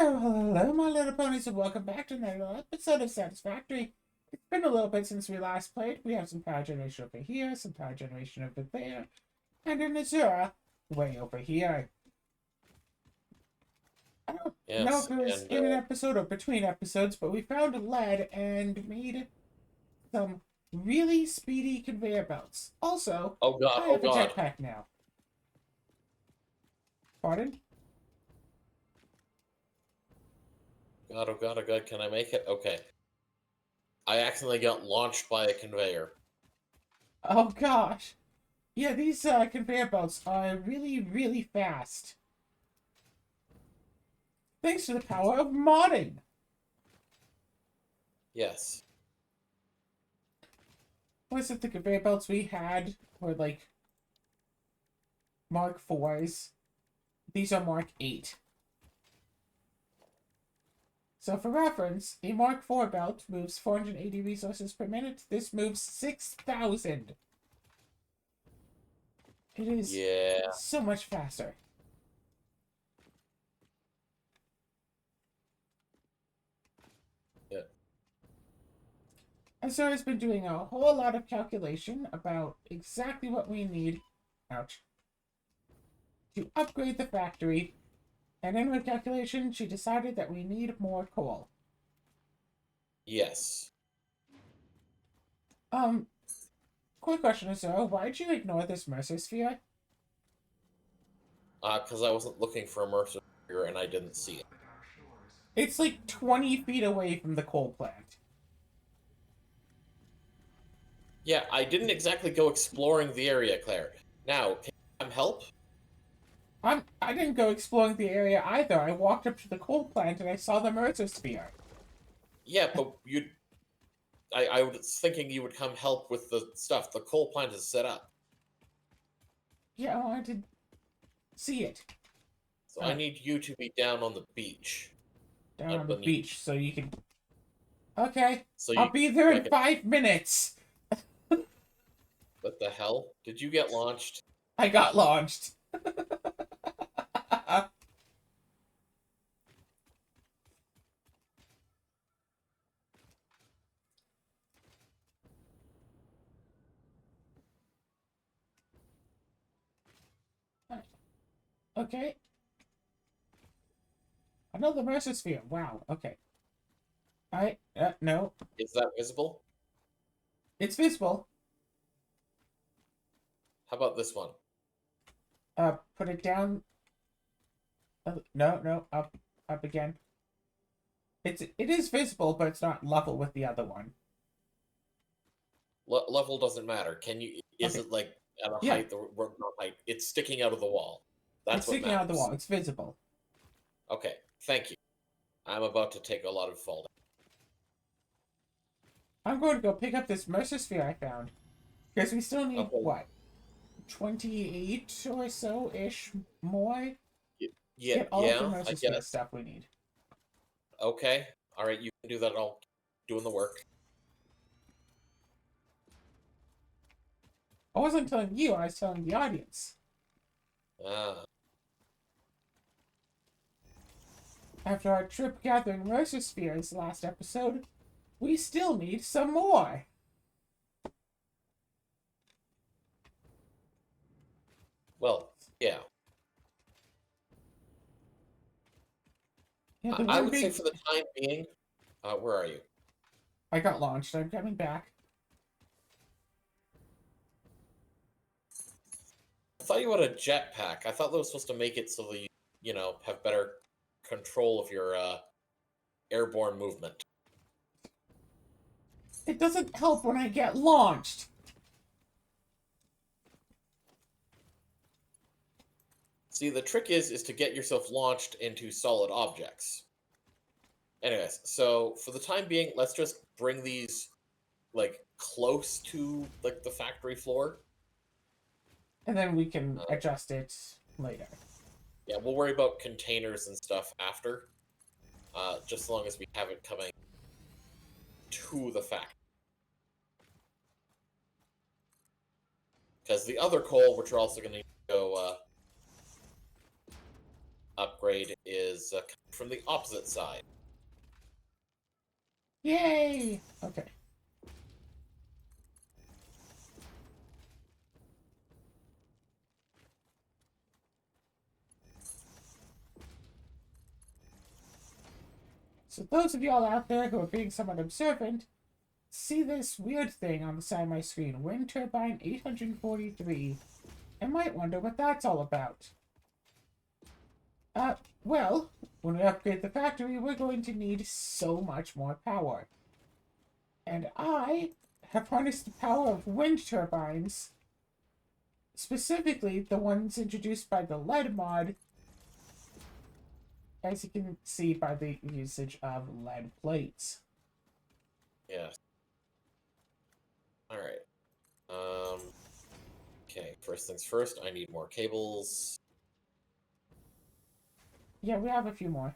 Hello, my little ponies, and welcome back to another episode of Satisfactory. It's been a little bit since we last played. We have some power generation over here, some power generation over there, and an Azura way over here. I don't know Yes, if it was and in an episode or between episodes, but we found lead and made some really speedy conveyor belts. Also, oh god, I oh have a god, jetpack now. Pardon? god, oh god, oh god, can I make it? Okay. I accidentally got launched by a conveyor. Oh gosh. Yeah, these conveyor belts are really, really fast. Thanks to the power of modding. Yes. Was it the conveyor belts we had were like Mark 4s? These are Mark 8. So for reference, a Mark 4 belt moves 480 resources per minute. This moves 6,000. It is Yeah. so much faster. Yeah. And so I've been doing a whole lot of calculation about exactly what we need, ouch, to upgrade the factory. And in her calculation, she decided that we need more coal. Yes. Um, Quick question, Azura. Why'd you ignore this Mercer sphere? Because I wasn't looking for a mercer here and I didn't see it. It's like 20 feet away from the coal plant. Yeah, I didn't exactly go exploring the area, Claire. Now, can you come help? I didn't go exploring the area either. I walked up to the coal plant and I saw the Mercer sphere. Yeah, but I was thinking you would come help with the stuff. The coal plant is set up. Yeah, I wanted to see it. So I need you to be down on the beach. Down Not on the beneath. beach so you can... Okay, So I'll you be there in can... 5 minutes. What the hell? Did you get launched? I got launched. Okay. Another Mercer sphere. Wow, okay. No. Is that visible? It's visible. How about this one? Put it down. No, up again. It is visible, but it's not level with the other one. Level doesn't matter. Can you? Is Okay. it like at a Yeah. height? Not height. It's sticking out of the wall. That's It's what sticking matters. out of the wall. It's visible. Okay. Thank you. I'm about to take a lot of fall. I'm going to go pick up this Mercer sphere I found. Because we still need, Okay. what? 28 or so-ish more? Yeah. Get all of the Yeah. Mercer I sphere guess. stuff we need. Okay. All right. You can do that. I'll doing the work. I wasn't telling you, I was telling the audience. Ah. After our trip gathering Mercer spheres last episode, we still need some more. Well. Yeah. Yeah, the I one would say big... for the time being. Where are you? I got launched. I'm coming back. I thought you had a jetpack. I thought that was supposed to make it so that you have better control of your airborne movement. It doesn't help when I get launched. See, the trick is to get yourself launched into solid objects. Anyways, so for the time being, let's just bring these like close to like the factory floor. And then we can adjust it later. Yeah, we'll worry about containers and stuff after. Just as long as we have it coming to the factory. Because the other coal, which we're also going to go upgrade is from the opposite side. Yay! Okay. So those of y'all out there who are being somewhat observant, see this weird thing on the side of my screen, Wind Turbine 843, and might wonder what that's all about. Well, when we upgrade the factory, we're going to need so much more power. And I have harnessed the power of wind turbines, specifically the ones introduced by the lead mod, as you can see by the usage of lead plates. Yes. All right. Okay. First things first. I need more cables. Yeah, we have a few more.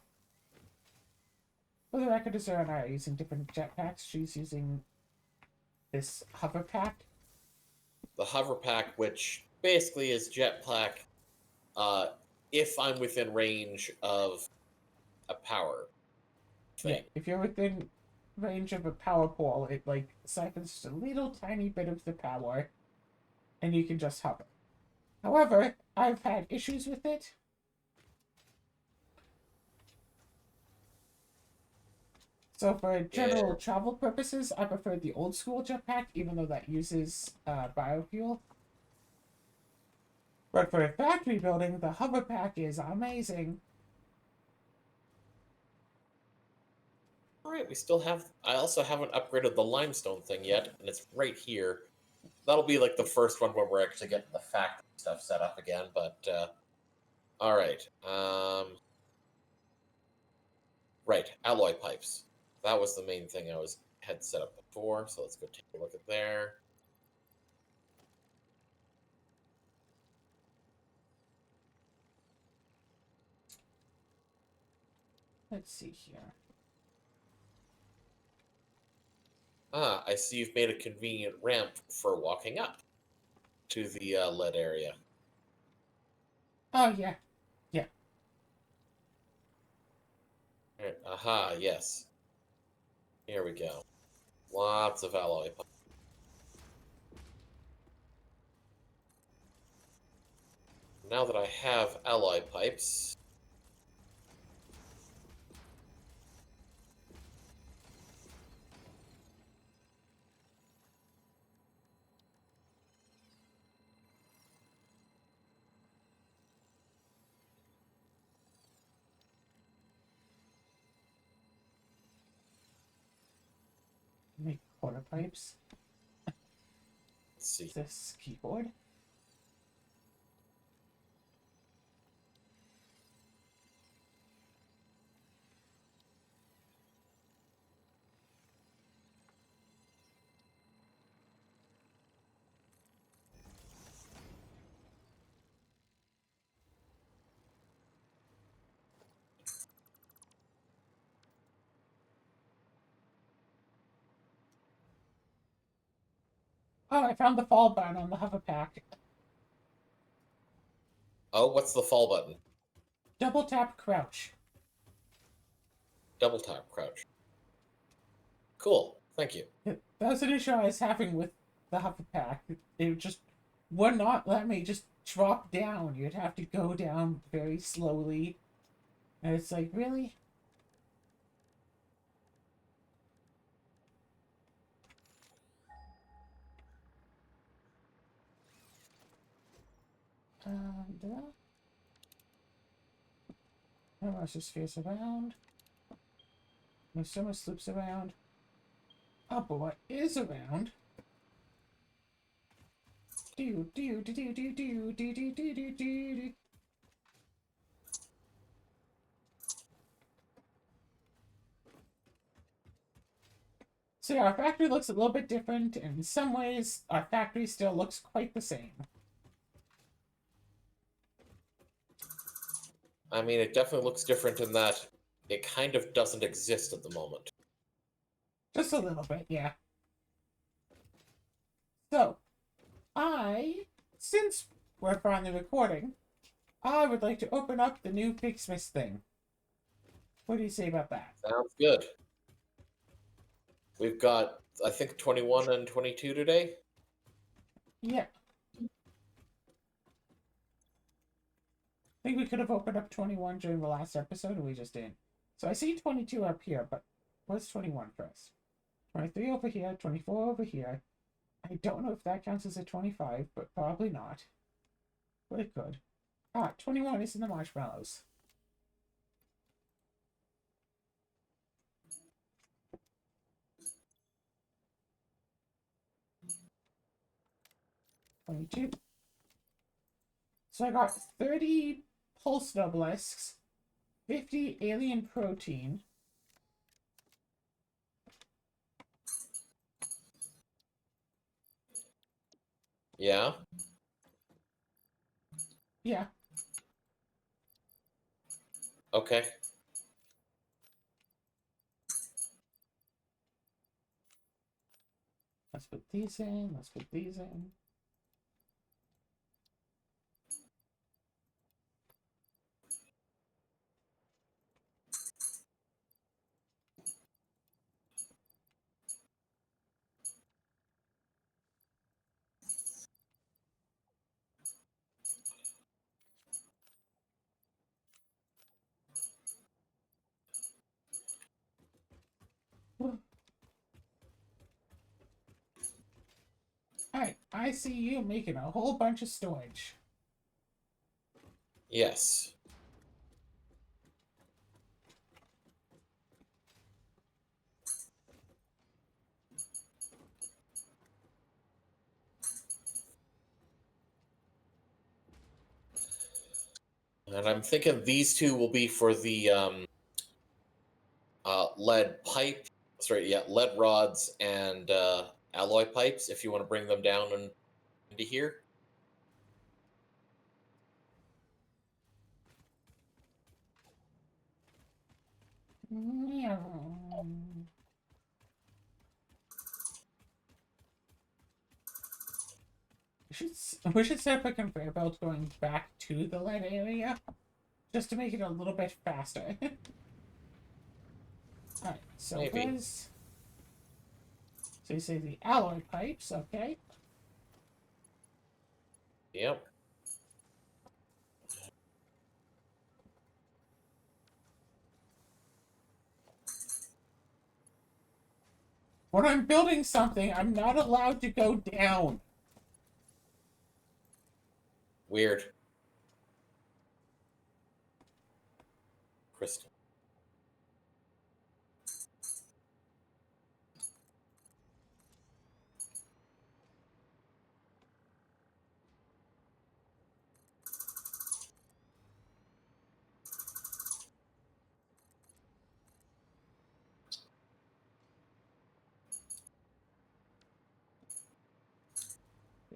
For the record, Azura and I are using different jetpacks. She's using this hover pack. The hover pack, which basically is jetpack, if I'm within range of a power thing. Yeah, if you're within range of a power pole, it like siphons just a little tiny bit of the power, and you can just hover. However, I've had issues with it. So for general travel purposes, I prefer the old school jetpack, even though that uses biofuel. But for factory building, the hover pack is amazing. All right, we still have. I also haven't upgraded the limestone thing yet, and it's right here. That'll be like the first one when we're actually getting the factory stuff set up again. But all right, right, alloy pipes. That was the main thing I had set up before. So let's go take a look at there. Let's see here. Ah, I see you've made a convenient ramp for walking up to the lead area. Oh, yeah. Yeah. All right, aha, yes. Here we go. Lots of alloy pipes. Now that I have alloy pipes, Make quarter pipes. let's see. Is this keyboard? Oh, I found the fall button on the hover pack. Oh, what's the fall button? Double tap crouch. Double tap crouch. Cool. Thank you. That was an issue I was having with the hover pack. It just would not let me just drop down. You'd have to go down very slowly. And it's like, really? And, let's just face around. No summer sloops around. Oh, but what is around? Do do do do do do do do do do do. So yeah, our factory looks a little bit different, and in some ways, our factory still looks quite the same. I mean, it definitely looks different in that it kind of doesn't exist at the moment. Just a little bit, yeah. So, since we're finally recording, I would like to open up the new Pigsmith thing. What do you say about that? Sounds good. We've got, I think, 21 and 22 today. Yeah. I think we could have opened up 21 during the last episode, and we just didn't. So I see 22 up here, but what's 21 first? 23 over here, 24 over here. I don't know if that counts as a 25, but probably not. But it could. 21 is in the marshmallows. $22. So I got 30 pulse obelisks, 50 alien protein. Yeah. Yeah. Okay. Let's put these in. Let's put these in. Alright, I see you making a whole bunch of storage. Yes. And I'm thinking these two will be for the lead pipe. Sorry, yeah, lead rods and alloy pipes. If you want to bring them down into here. We should set up a conveyor belt going back to the lead area, just to make it a little bit faster. Alright, so Maybe. where's... So you say the alloy pipes, okay. Yep. When I'm building something, I'm not allowed to go down. Weird. Crystal.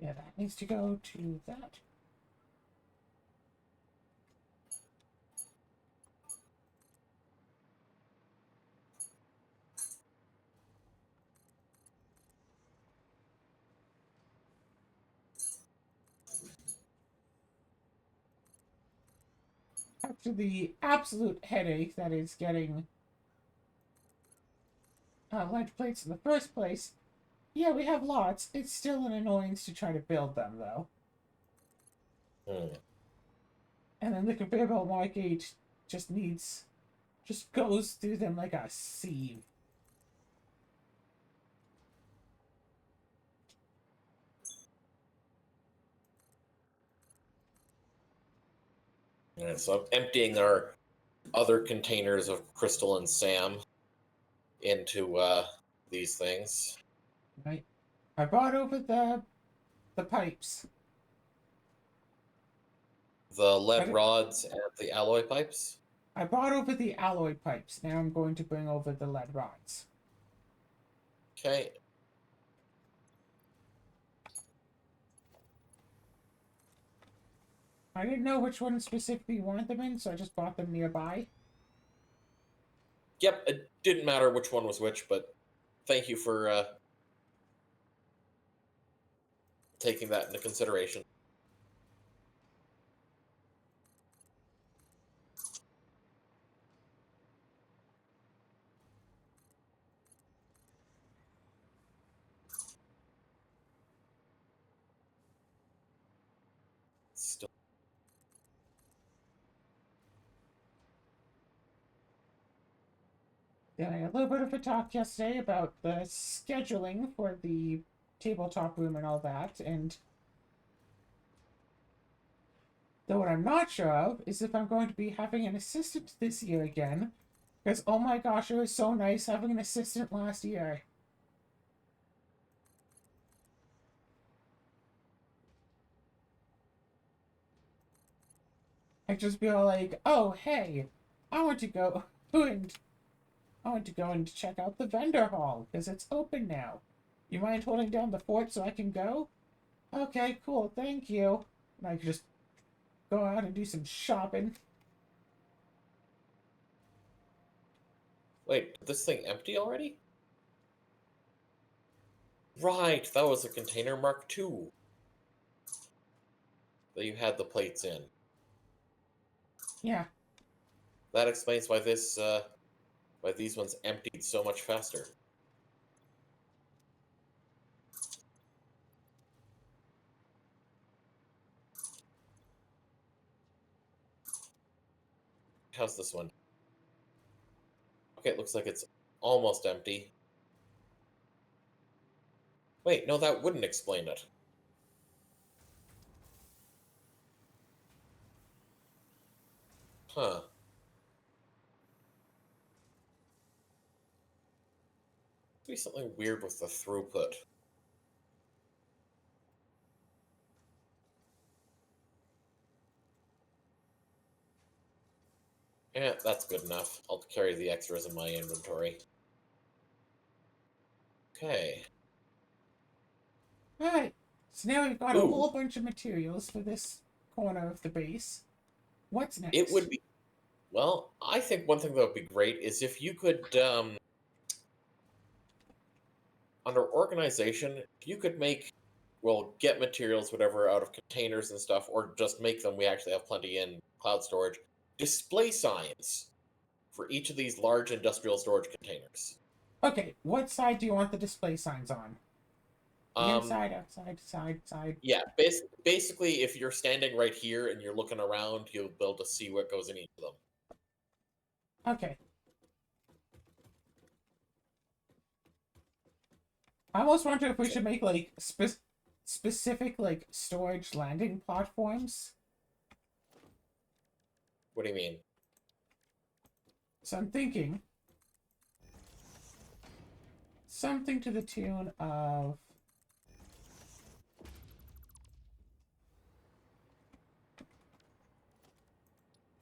Yeah, that needs to go to that. After the absolute headache that is getting lead plates in the first place, yeah, we have lots. It's still an annoyance to try to build them, though. Hmm. And then the conveyor belt Margate just goes through them like a sieve. And so I'm emptying our other containers of Crystal and Sam into these things. Right? I brought over the pipes. The lead rods and the alloy pipes. I brought over the alloy pipes. Now I'm going to bring over the lead rods. Okay. I didn't know which one specifically you wanted them in, so I just bought them nearby. Yep, it didn't matter which one was which, but thank you for taking that into consideration. Still. Then I had a little bit of a talk yesterday about the scheduling for the tabletop room and all that, and though what I'm not sure of is if I'm going to be having an assistant this year again, because oh my gosh, it was so nice having an assistant last year. I'd just be all like, oh hey, I want to go and I want to go and check out the vendor hall because it's open now. You mind holding down the fort so I can go? Okay, cool, thank you. And I could just go out and do some shopping. Wait, is this thing empty already? Right, that was a container Mark II that you had the plates in. Yeah. That explains why why these ones emptied so much faster. How's this one? Okay, it looks like it's almost empty. Wait, no, that wouldn't explain it. Huh. Be something weird with the throughput. Yeah, that's good enough. I'll carry the extras in my inventory. Okay. Alright. So now we've got a Ooh, whole bunch of materials for this corner of the base. What's it next? would be. Well, I think one thing that would be great is if you could, under organization, if you could make, well, get materials, whatever, out of containers and stuff, or just make them. We actually have plenty in cloud storage. Display signs for each of these large industrial storage containers. Okay, what side do you want the display signs on? The Um, inside, outside, side. yeah, basically, if you're standing right here and you're looking around, you'll be able to see what goes in each of them. Okay. I almost wonder if we should make like specific like storage landing platforms. What do you mean? So I'm thinking something to the tune of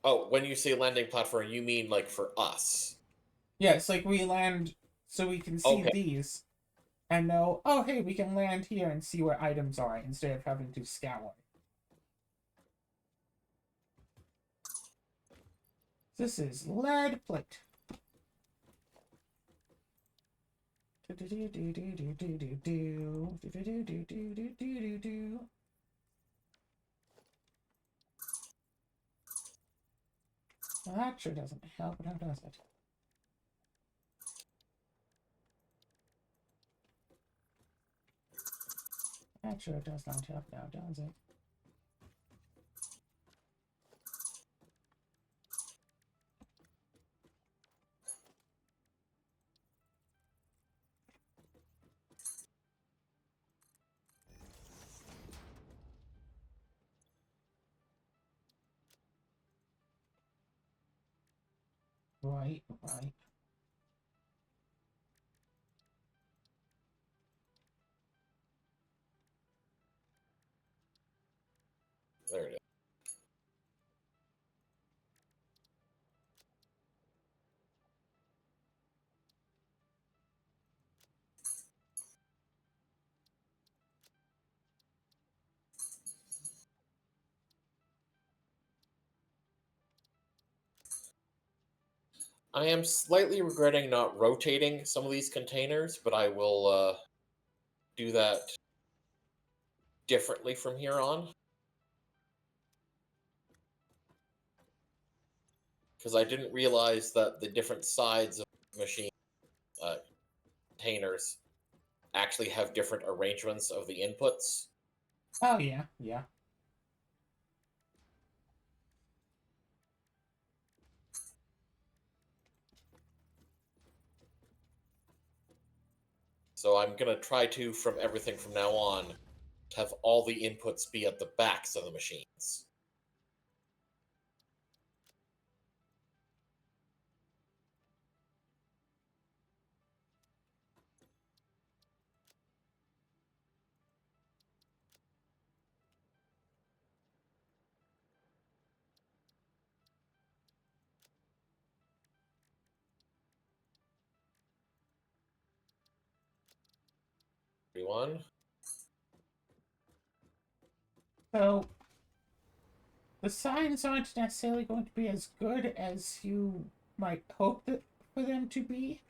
Oh, when you say landing platform, you mean like for us? yes, like we land so we can see Okay. these and know, oh hey, we can land here and see where items are instead of having to scour. This is lead plate. Well, that sure doesn't help, now does it? That sure does not help now, does it? Right, right. There it is. I am slightly regretting not rotating some of these containers, but I will do that differently from here on. Because I didn't realize that the different sides of the machine uh, containers actually have different arrangements of the inputs. Oh yeah, yeah. So I'm gonna try to, from everything from now on, have all the inputs be at the backs of the machines. Everyone? So the signs aren't necessarily going to be as good as you might hope that for them to be.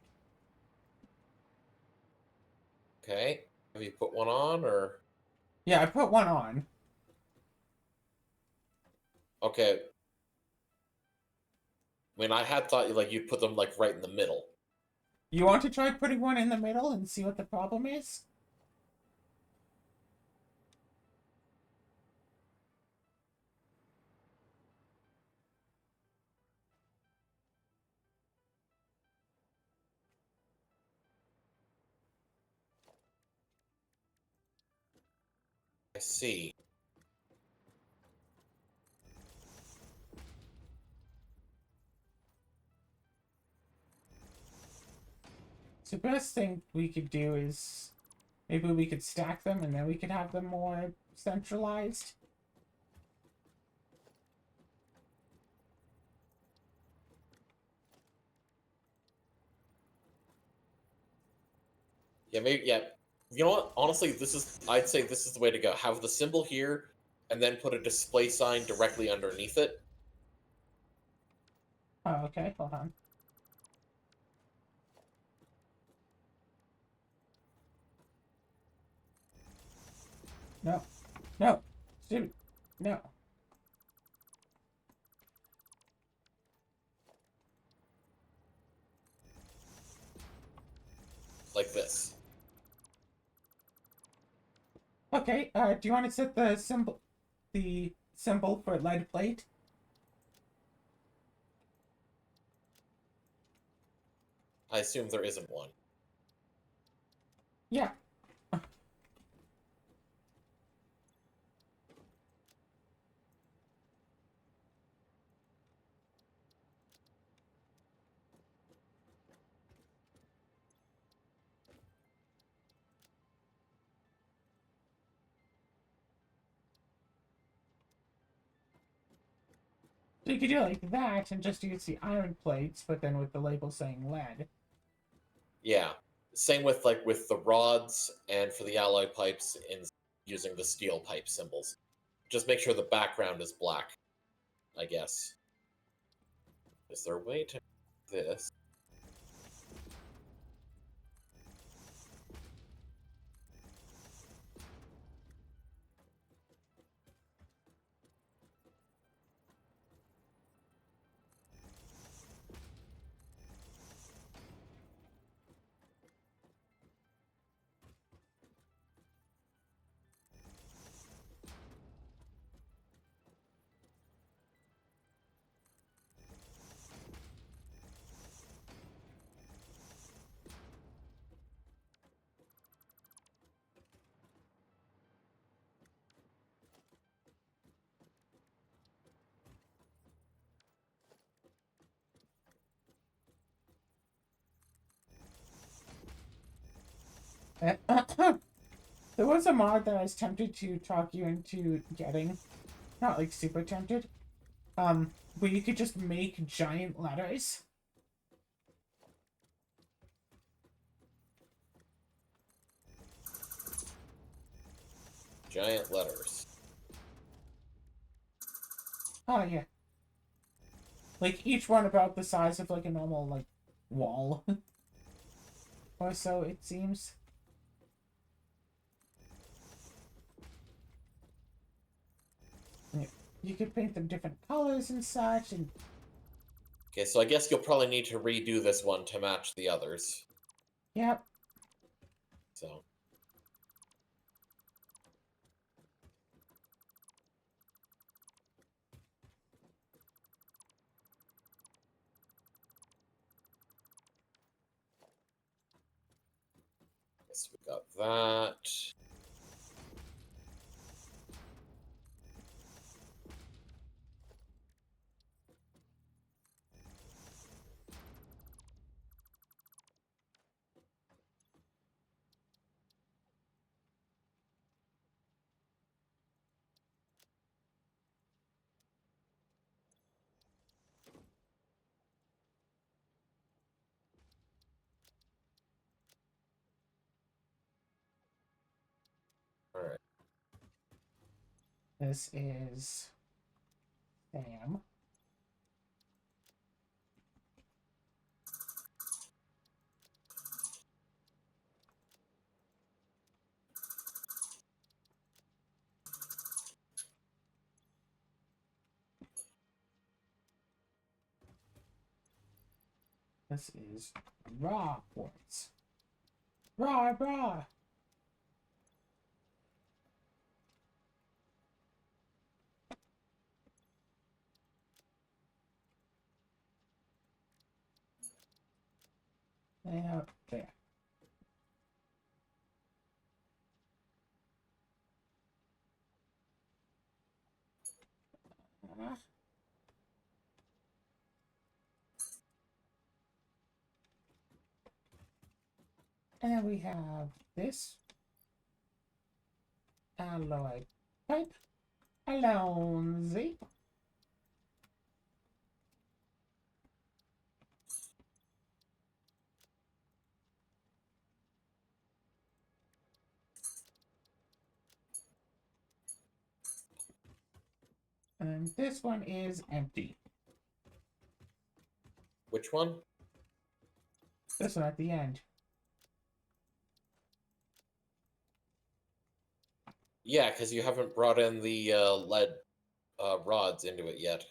Okay. Have you put one on, or? Yeah, I put one on. Okay. I mean, I had thought like you'd put them like right in the middle. You want to try putting one in the middle and see what the problem is? I see. So the best thing we could do is maybe we could stack them and then we could have them more centralized. Yeah, maybe. Yeah. You know what? Honestly, I'd say this is the way to go. Have the symbol here, and then put a display sign directly underneath it. Oh, okay, hold on. No, no, dude, no. Like this. Okay, do you want to set the symbol for lead plate? I assume there isn't one. Yeah. So you could do it like that and just use the iron plates, but then with the label saying lead. Yeah. Same with with the rods and for the alloy pipes in using the steel pipe symbols. Just make sure the background is black, I guess. Is there a way to do this? There was a mod that I was tempted to talk you into getting. Not like super tempted. Where you could just make giant letters. Giant letters. Oh yeah. Like each one about the size of like a normal like wall. Or so it seems. Yeah. You could paint them different colors and such, and Okay, so I guess you'll probably need to redo this one to match the others. yep. So, So we got that. All right. This is Sam. This is raw quartz. Raw. There. Uh, And we have this alloy pipe. Alonzi. And this one is empty. Which one? This one at the end. Yeah, because you haven't brought in the lead rods into it yet.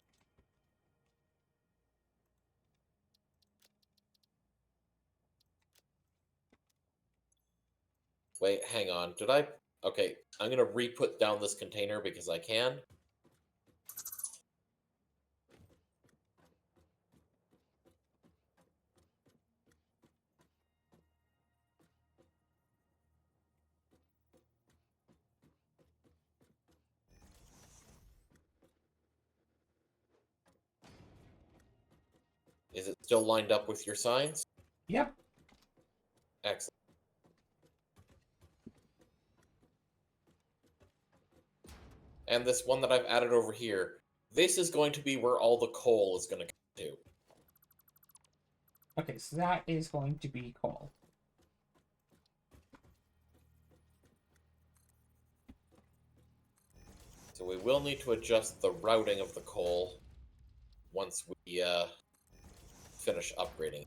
Wait, hang on. Did I? Okay, I'm gonna re-put down this container because I can. Is it still lined up with your signs? Yep. Excellent. And this one that I've added over here, this is going to be where all the coal is going to come to. Okay, so that is going to be coal. So we will need to adjust the routing of the coal once we finish upgrading.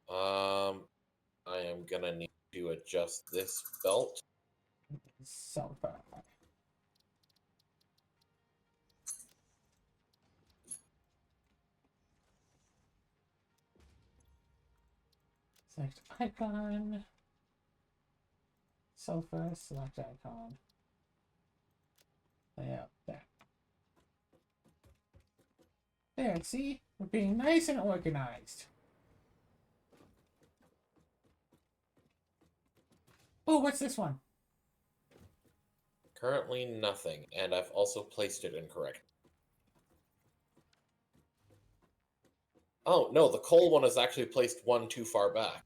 I am gonna need to adjust this belt. Sulfur. Select icon. Sulfur, select icon. Yeah, there. There, see? We're being nice and organized. Oh, what's this one? Currently nothing, and I've also placed it incorrect. Oh, no, the coal one is actually placed one too far back.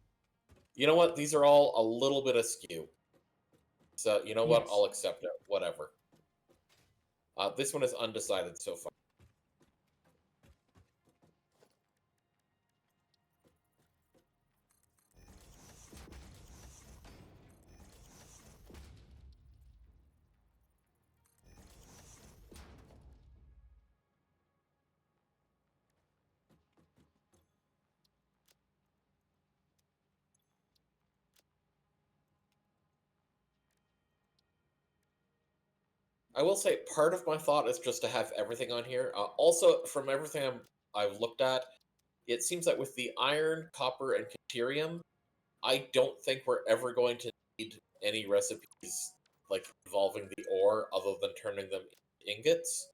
You know what? These are all a little bit askew. So, you know what? Yes. I'll accept it. Whatever. This one is undecided so far. I will say part of my thought is just to have everything on here. Also, from everything I've looked at, it seems that with the iron, copper, and deuterium, I don't think we're ever going to need any recipes like involving the ore other than turning them into ingots.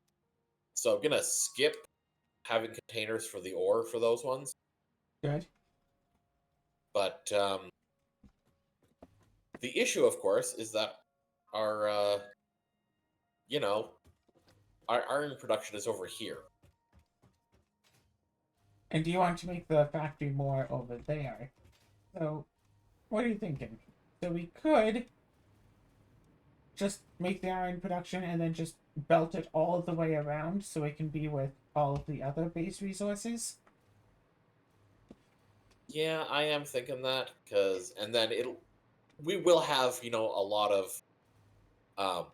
So I'm gonna skip having containers for the ore for those ones. Good. But the issue, of course, is that our you know our iron production is over here. And do you want to make the factory more over there? So, what are you thinking? So we could just make the iron production and then just belt it all the way around so it can be with all of the other base resources. Yeah, I am thinking that because, and then we will have a lot of um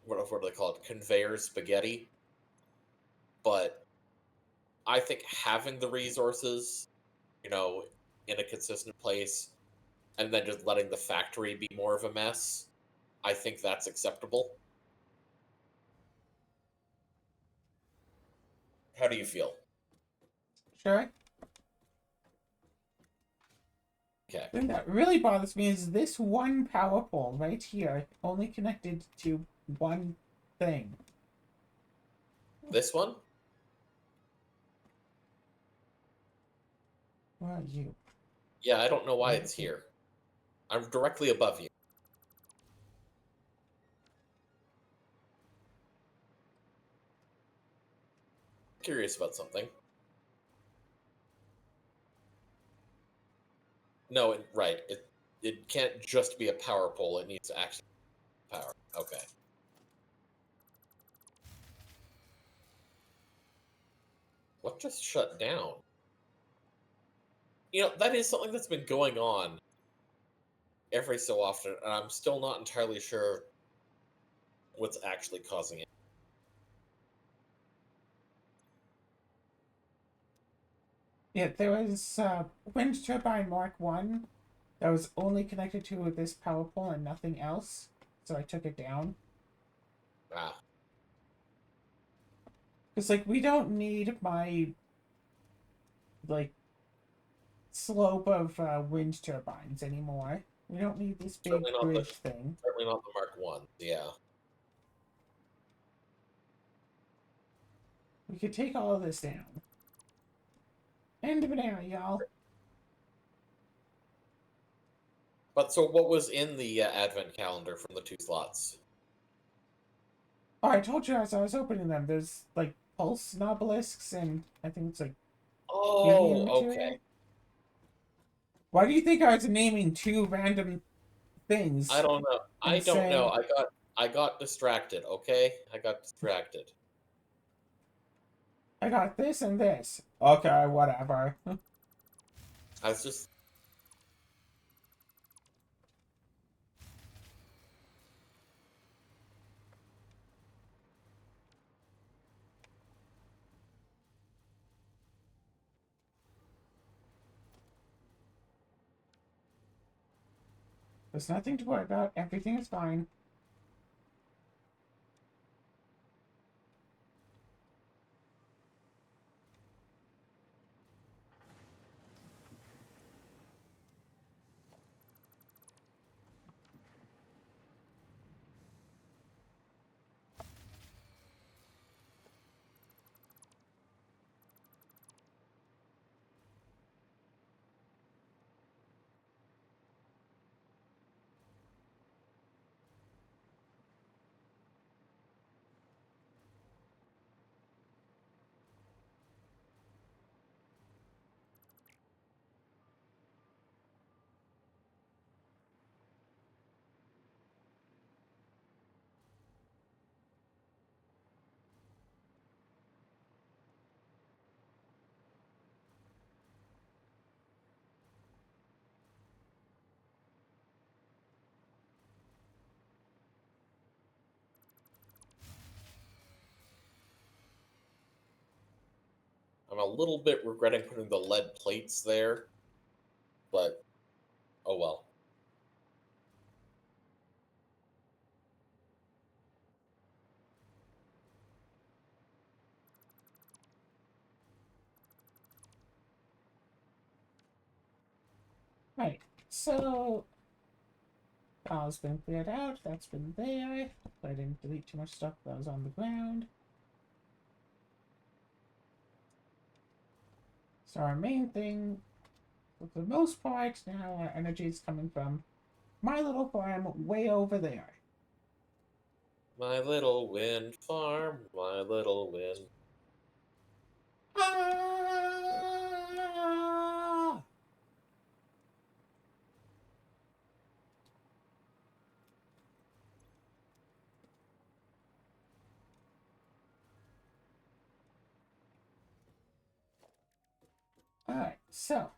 what do they call it, conveyor spaghetti. But I think having the resources, you know, in a consistent place, and then just letting the factory be more of a mess, I think that's acceptable. How do you feel? Sure. Okay, Thing that really bothers me is this one power pole right here, only connected to one thing. this one. Where are you? Yeah, I don't know why Right it's here. here. I'm directly above you. Curious about something. No, right. It can't just be a power pole. It needs to actually power. Okay. What just shut down? That is something that's been going on every so often, and I'm still not entirely sure what's actually causing it. Yeah, there was wind turbine Mark 1 that was only connected to this power pole and nothing else. So I took it down. Ah, Because, like, we don't need my, like, slope of wind turbines anymore. We don't need this big certainly not the bridge thing. certainly not the Mark One. Yeah, We could take all of this down. And a banana, y'all. but so what was in the advent calendar from the two slots? Oh, I told you as I was opening them, there's, like, pulse obelisks and I think it's, like, helium Oh, okay. material. Why do you think I was naming two random I things don't know. I and don't know. saying, I got distracted. Okay, I got distracted. I got this and this? Okay, whatever. I was just There's nothing to worry about. Everything is fine. I'm a little bit regretting putting the lead plates there, but oh well. Right. so file's been cleared out. That's been there. I didn't delete too much stuff that was on the ground. So our main thing, for the most part, now our energy is coming from my little farm way over there. My little wind farm, my little wind. Ah! Alright, so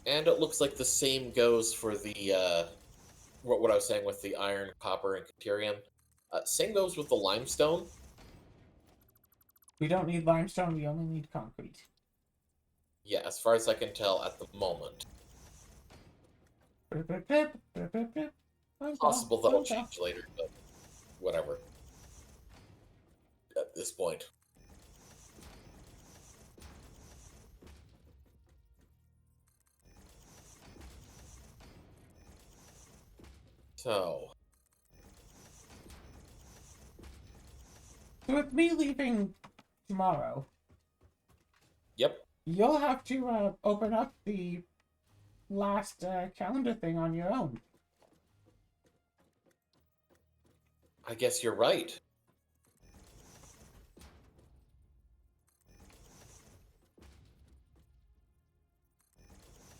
And it looks like the same goes for the what I was saying with the iron, copper, and deuterium. Same goes with the limestone. we don't need limestone, we only need concrete. Yeah, as far as I can tell at the moment. Possible that'll change later, but whatever. At this point. So, So with me leaving tomorrow, yep. you'll have to open up the last calendar thing on your own. I guess you're right.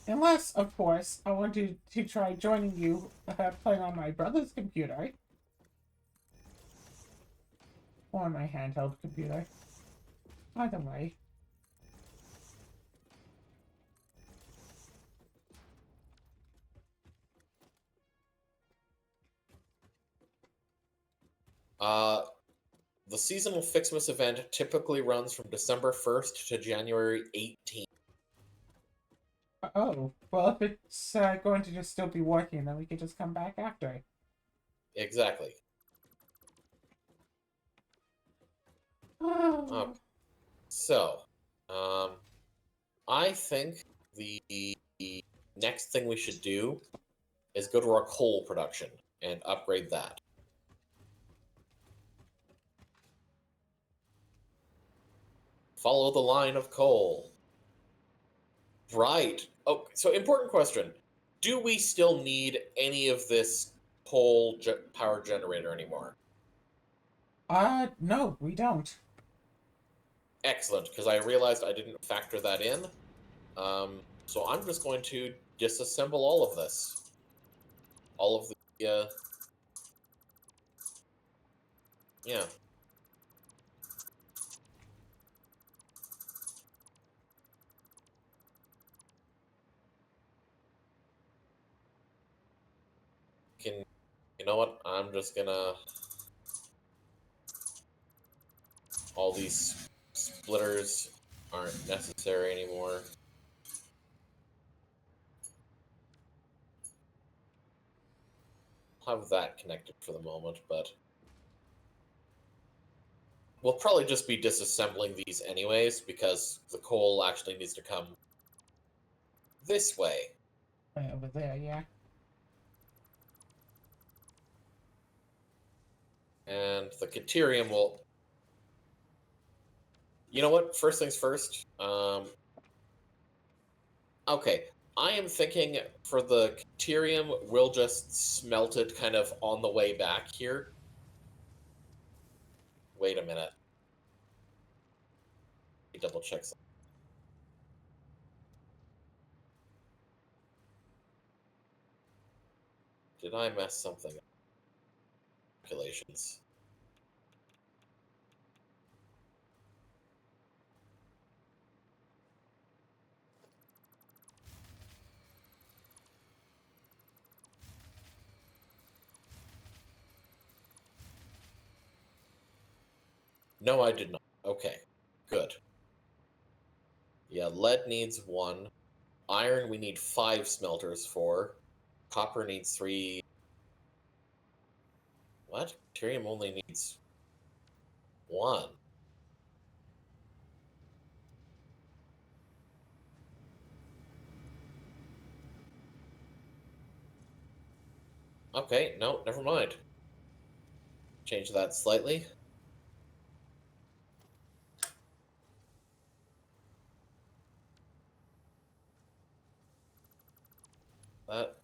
Unless, of course, I want to try joining you playing on my brother's computer. Or my handheld computer. Either way. Uh, the seasonal Fixmas event typically runs from December 1st to January 18th. Oh, well, if it's going to just still be working, then we could just come back after. Exactly. Oh. So, I think the next thing we should do is go to our coal production and upgrade that. Follow the line of coal. Right. Oh, so important question. Do we still need any of this coal power generator anymore? No, we don't. Excellent, because I realized I didn't factor that in. So I'm just going to disassemble all of this. All of the, yeah. You know what? I'm just gonna... All these splitters aren't necessary anymore. I'll have that connected for the moment, but... We'll probably just be disassembling these anyways, because the coal actually needs to come this way. Right over there, yeah. And the deuterium will... You know what? First things first. Okay. I am thinking for the deuterium, we'll just smelt it kind of on the way back here. Wait a minute. Let me double check something. Did I mess something up? Calculations. No, I did not. Okay. Good. Yeah, lead needs 1. Iron we need 5 smelters for. Copper needs 3. What? Deuterium only needs 1. Okay, no, never mind. Change that slightly. That.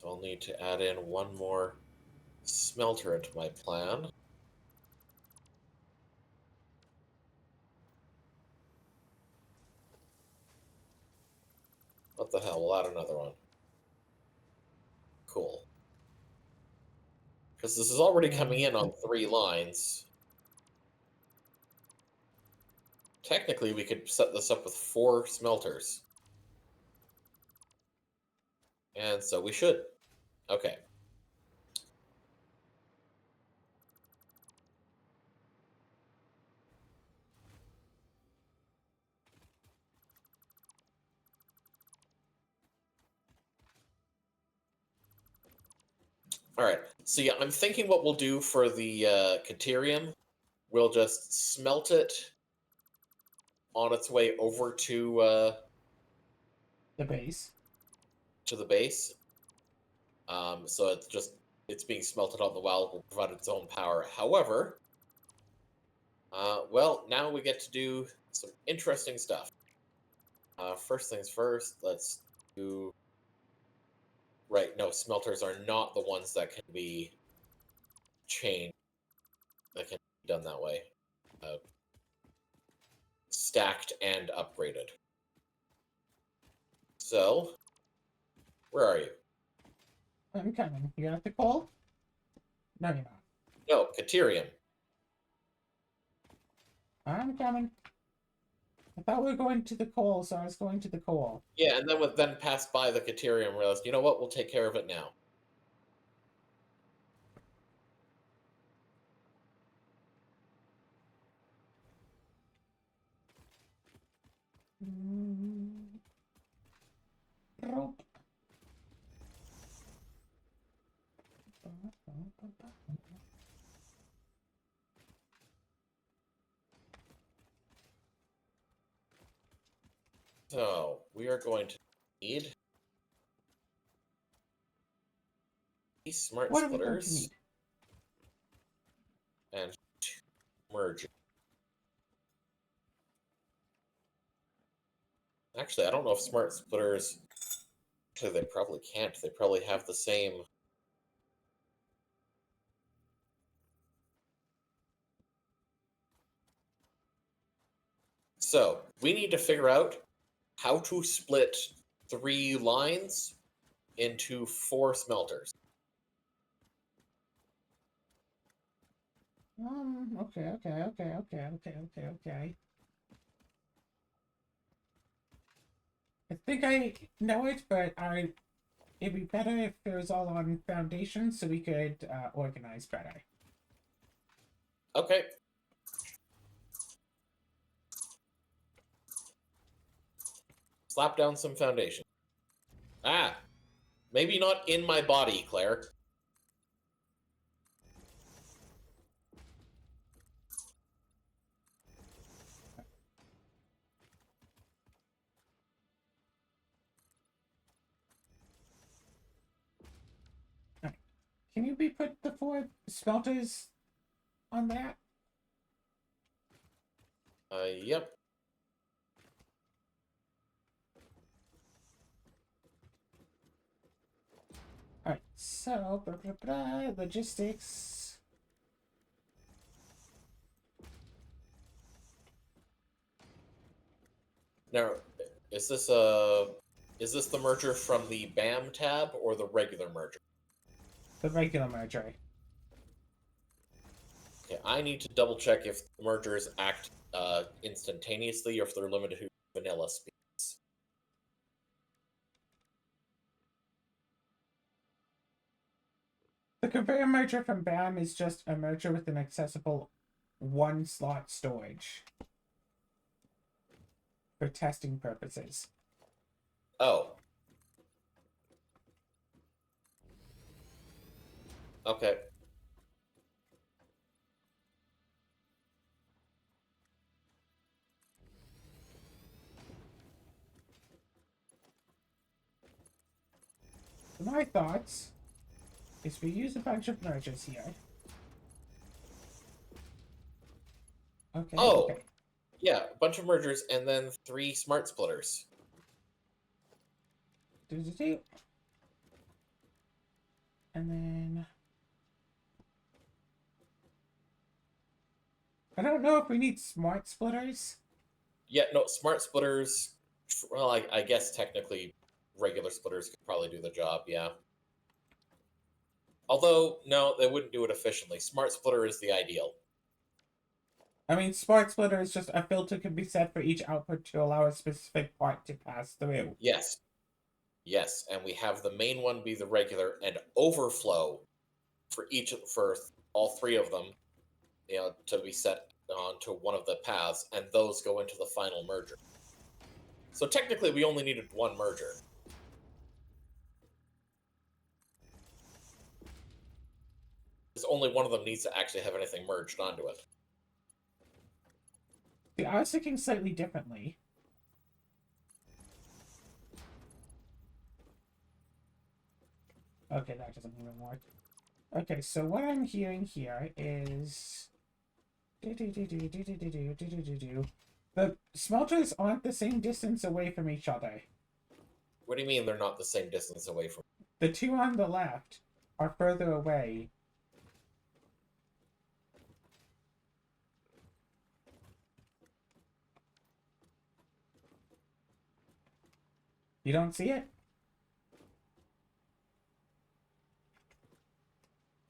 I'll need to add in 1 more smelter into my plan. What the hell? We'll add another one. Cool. Because this is already coming in on 3 lines. Technically, we could set this up with 4 smelters. And so we should. Okay. All right. So yeah, I'm thinking what we'll do for the Caterium, we'll just smelt it on its way over The base. to the base. So it's being smelted on the well, will provide its own power. However, well, now we get to do some interesting stuff. First things first, let's do. Right, no, smelters are not the ones that can be changed. That can be done that way. Stacked and upgraded. So, where are you? I'm coming. You got the coal? No, you're not. No, Caterium. I'm coming. I thought we were going to the coal, so I was going to the coal. Yeah, and then passed by the Caterium and realized, you know what, we'll take care of it now. Rope. So, we are going to need these smart What are we going to splitters need? and 2 merge. Actually, I don't know if smart splitters. Actually, they probably can't. They probably have the same. So, we need to figure out how to split 3 lines into 4 smelters. Okay. I think I know it, but it'd be better if it was all on foundation so we could organize better. Okay. Slap down some foundation. Ah! Maybe not in my body, Claire. Can you put the 4 smelters on that? Yep. Alright, so, logistics. Now, is this the merger from the BAM tab or the regular merger? The regular merger. Okay, I need to double check if the mergers act instantaneously or if they're limited to vanilla speeds. The conveyor merger from BAM is just a merger with an accessible 1 slot storage. for testing purposes. Oh. Okay. My thoughts is we use a bunch of mergers here. Okay, Oh, okay. yeah, a bunch of mergers and then 3 smart splitters. Do. And then I don't know if we need smart splitters. Yeah, no, smart splitters. Well, I guess technically regular splitters could probably do the job, yeah. Although, no, they wouldn't do it efficiently. Smart splitter is the ideal. I mean, smart splitter is just a filter can be set for each output to allow a specific part to pass through. Yes. Yes, and we have the main one be the regular and overflow for all 3 of them, to be set onto one of the paths, and those go into the final merger. So technically, we only needed 1 merger. Because only one of them needs to actually have anything merged onto it. See, I was thinking slightly differently. Okay, that doesn't even work. Okay, so what I'm hearing here is the smelters aren't the same distance away from each other. What do you mean they're not the same distance away from? The 2 on the left are further away. You don't see it?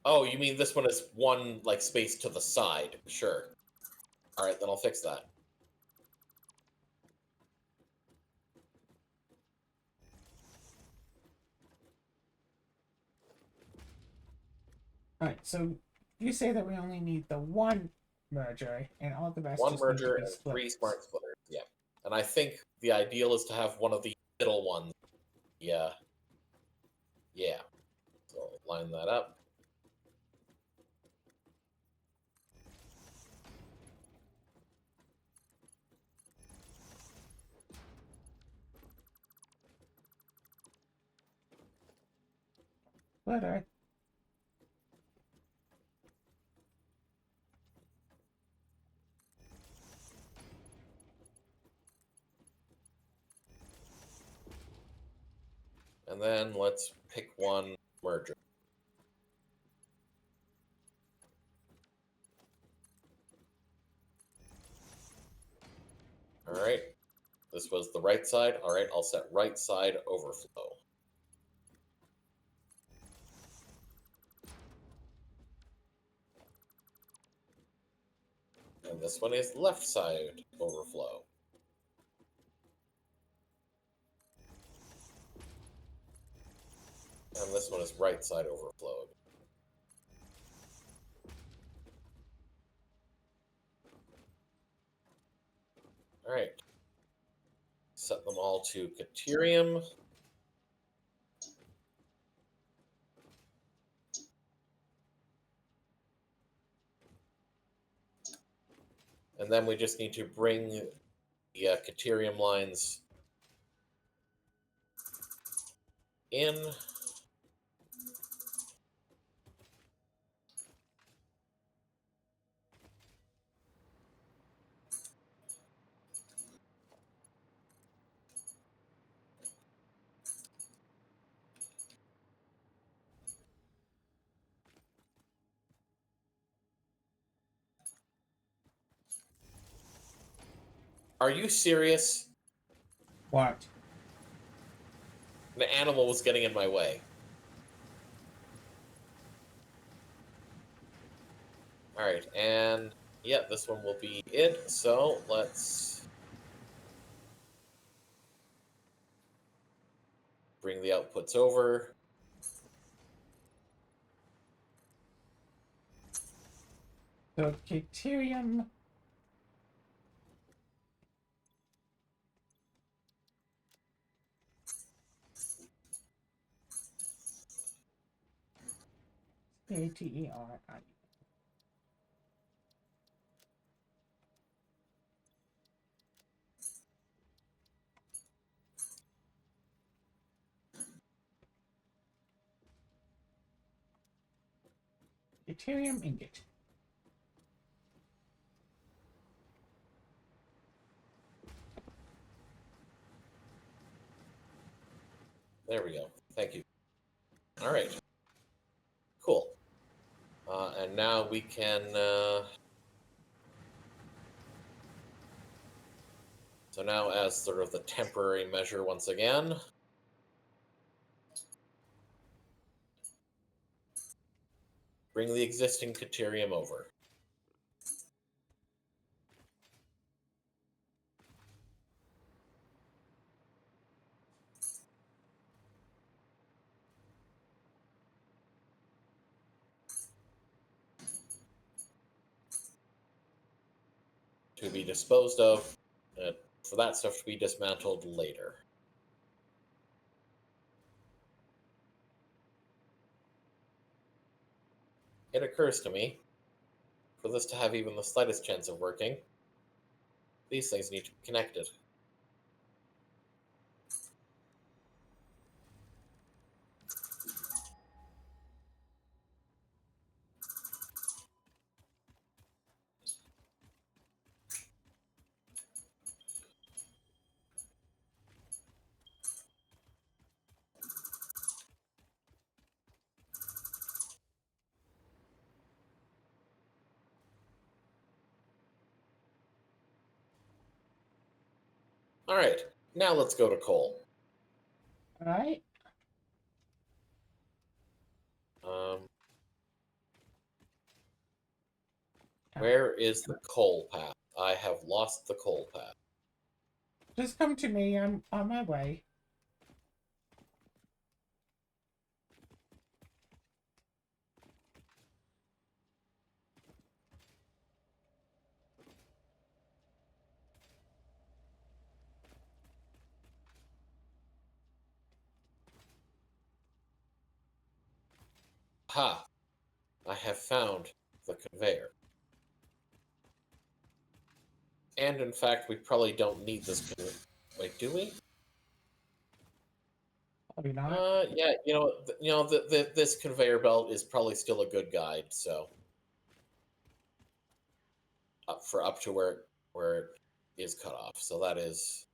Oh, you mean this one is one like space to the side? Sure. All right, then I'll fix that. Alright, so you say that we only need the 1 merger, and all the rest 1 just need to merger be and 3 split. smart splitters. Yeah, and I think the ideal is to have one of the middle ones. Yeah. Yeah. So line that up. But And then let's pick 1 merger. All right. This was the right side. All right, I'll set right side overflow. And this one is left side overflow. And this one is right side overflow. All right. Set them all to Caterium. And then we just need to bring the Caterium lines in. Are you serious? what? The animal was getting in my way. All right, and yeah, this one will be it. So let's bring the outputs over. So Caterium P-A-T-E-R-I. Deuterium ingot. There we go. Thank you. All right. Cool. And now we can. So now, as sort of the temporary measure, once again, bring the existing deuterium over. To be disposed of, for that stuff to be dismantled later. It occurs to me, for this to have even the slightest chance of working, these things need to be connected. All right, now let's go to coal. All right. Where is the coal path? I have lost the coal path. Just come to me. I'm on my way. Ha! I have found the conveyor. And in fact, we probably don't need this conveyor. Wait, do we? Probably not. Yeah. This conveyor belt is probably still a good guide. So, up to where it is cut off. So that is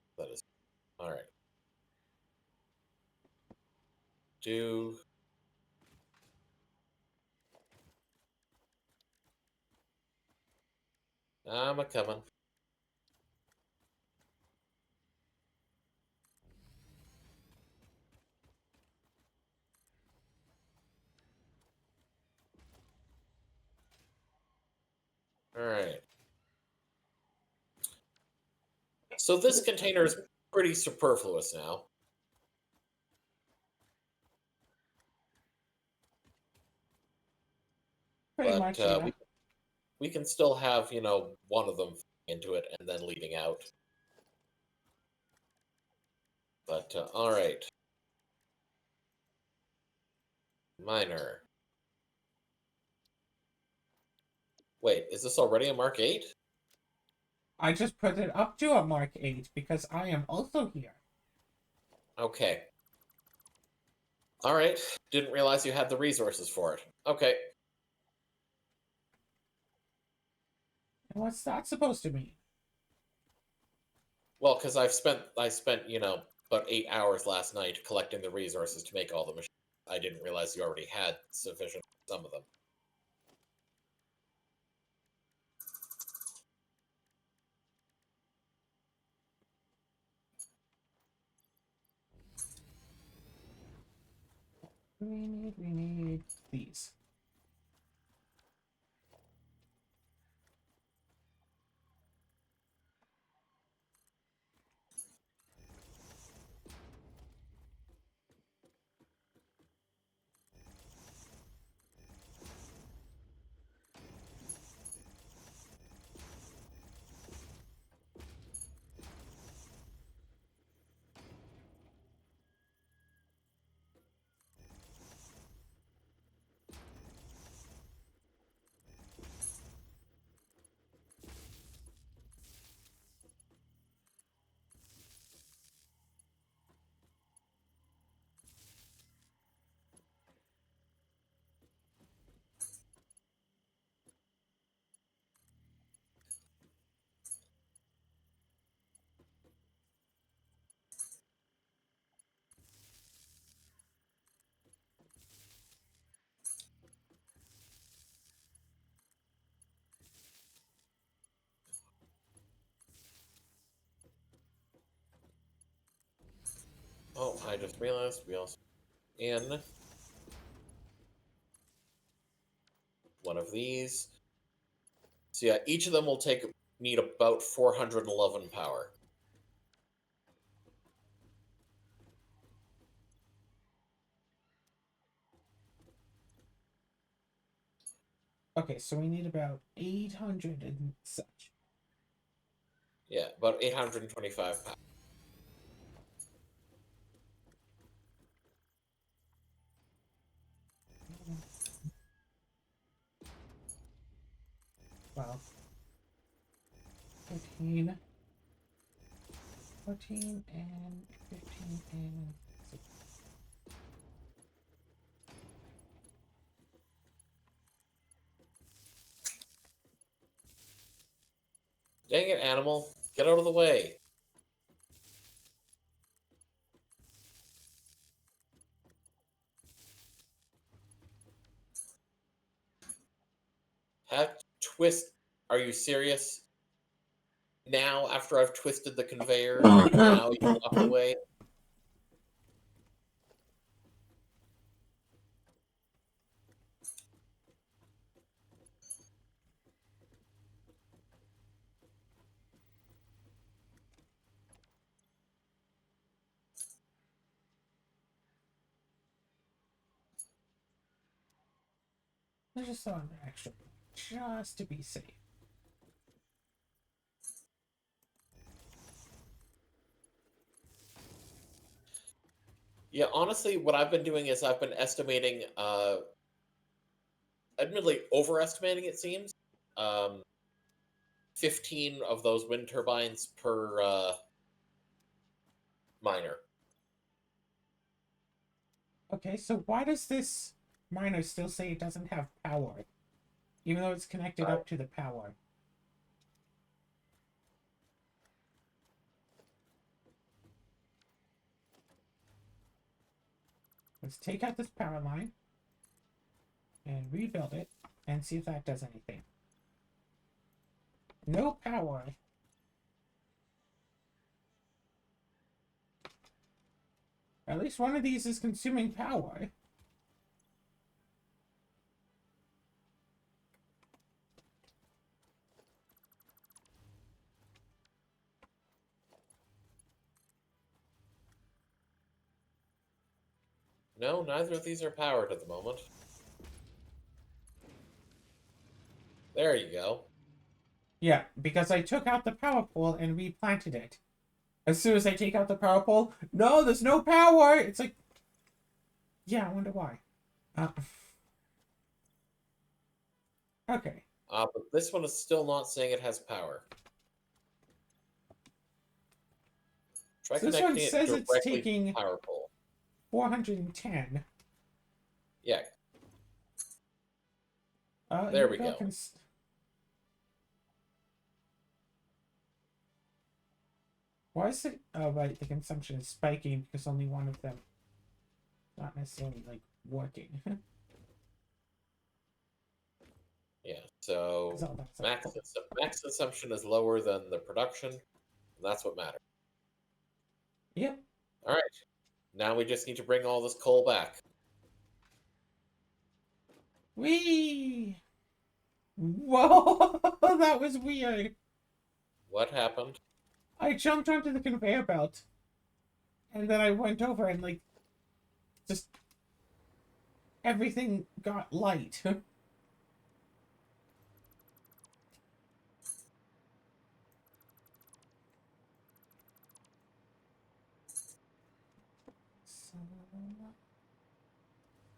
all right. I'm a coming. All right. So this container is pretty superfluous now. Pretty But much, yeah. we can still have, one of them into it and then leading out. But, all right. Miner. Wait, is this already a Mark 8? I just put it up to a Mark 8 because I am also here. Okay. All right. Didn't realize you had the resources for it. Okay. And what's that supposed to mean? Well, because I spent, about 8 hours last night collecting the resources to make all the machines. I didn't realize you already had sufficient for some of them. We need these. Oh, I just realized we also in one of these. So yeah, each of them will need about 411 power. Okay, so we need about 800 and such. Yeah, about 825 power. Well, 15, 14, and 15, and 6. Dang it, animal. Get out of the way. Have twist. Are you serious? Now, after I've twisted the conveyor, now you walk away? Let's just throw in an extra, just to be safe. Yeah, honestly, what I've been doing is I've been estimating, admittedly overestimating, it seems. Um, 15 of those wind turbines per miner. Okay, so why does this miner still say it doesn't have power, even though it's connected I, up to the power? Let's take out this power line and rebuild it and see if that does anything. No power. At least one of these is consuming power. no, neither of these are powered at the moment. There you go. Yeah, because I took out the power pole and replanted it. As soon as I take out the power pole, no, there's no power. It's like, yeah, I wonder why. Uh, okay. But this one is still not saying it has power. Try So this one connecting it says it's directly to the taking power pole. 410. Yeah, there Here we we go. go. Why is it? Oh, right. The consumption is spiking because only one of them not necessarily like working. Yeah, so So that's max, cool. max consumption is lower than the production, and that's what matters. Yep. All right, now we just need to bring all this coal back. Whee! Whoa! That was weird. What happened? I jumped onto the conveyor belt, and then I went over and like just everything got light. So,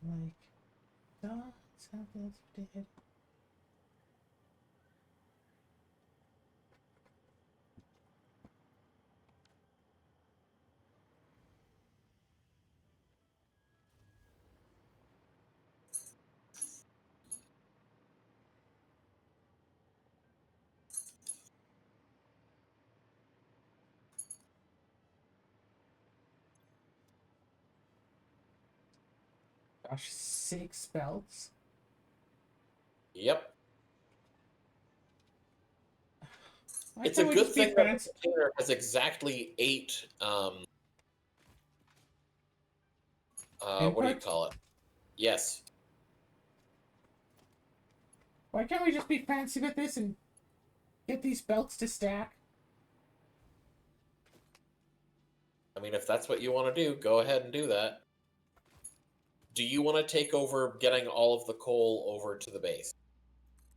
like, dots have lifted. Gosh, 6 belts. Yep. Why It's a can't we good just be thing that the fancy? container has exactly 8 What do you Input? call it? Yes. Why can't we just be fancy with this and get these belts to stack? I mean, if that's what you want to do, go ahead and do that. Do you want to take over getting all of the coal over to the base?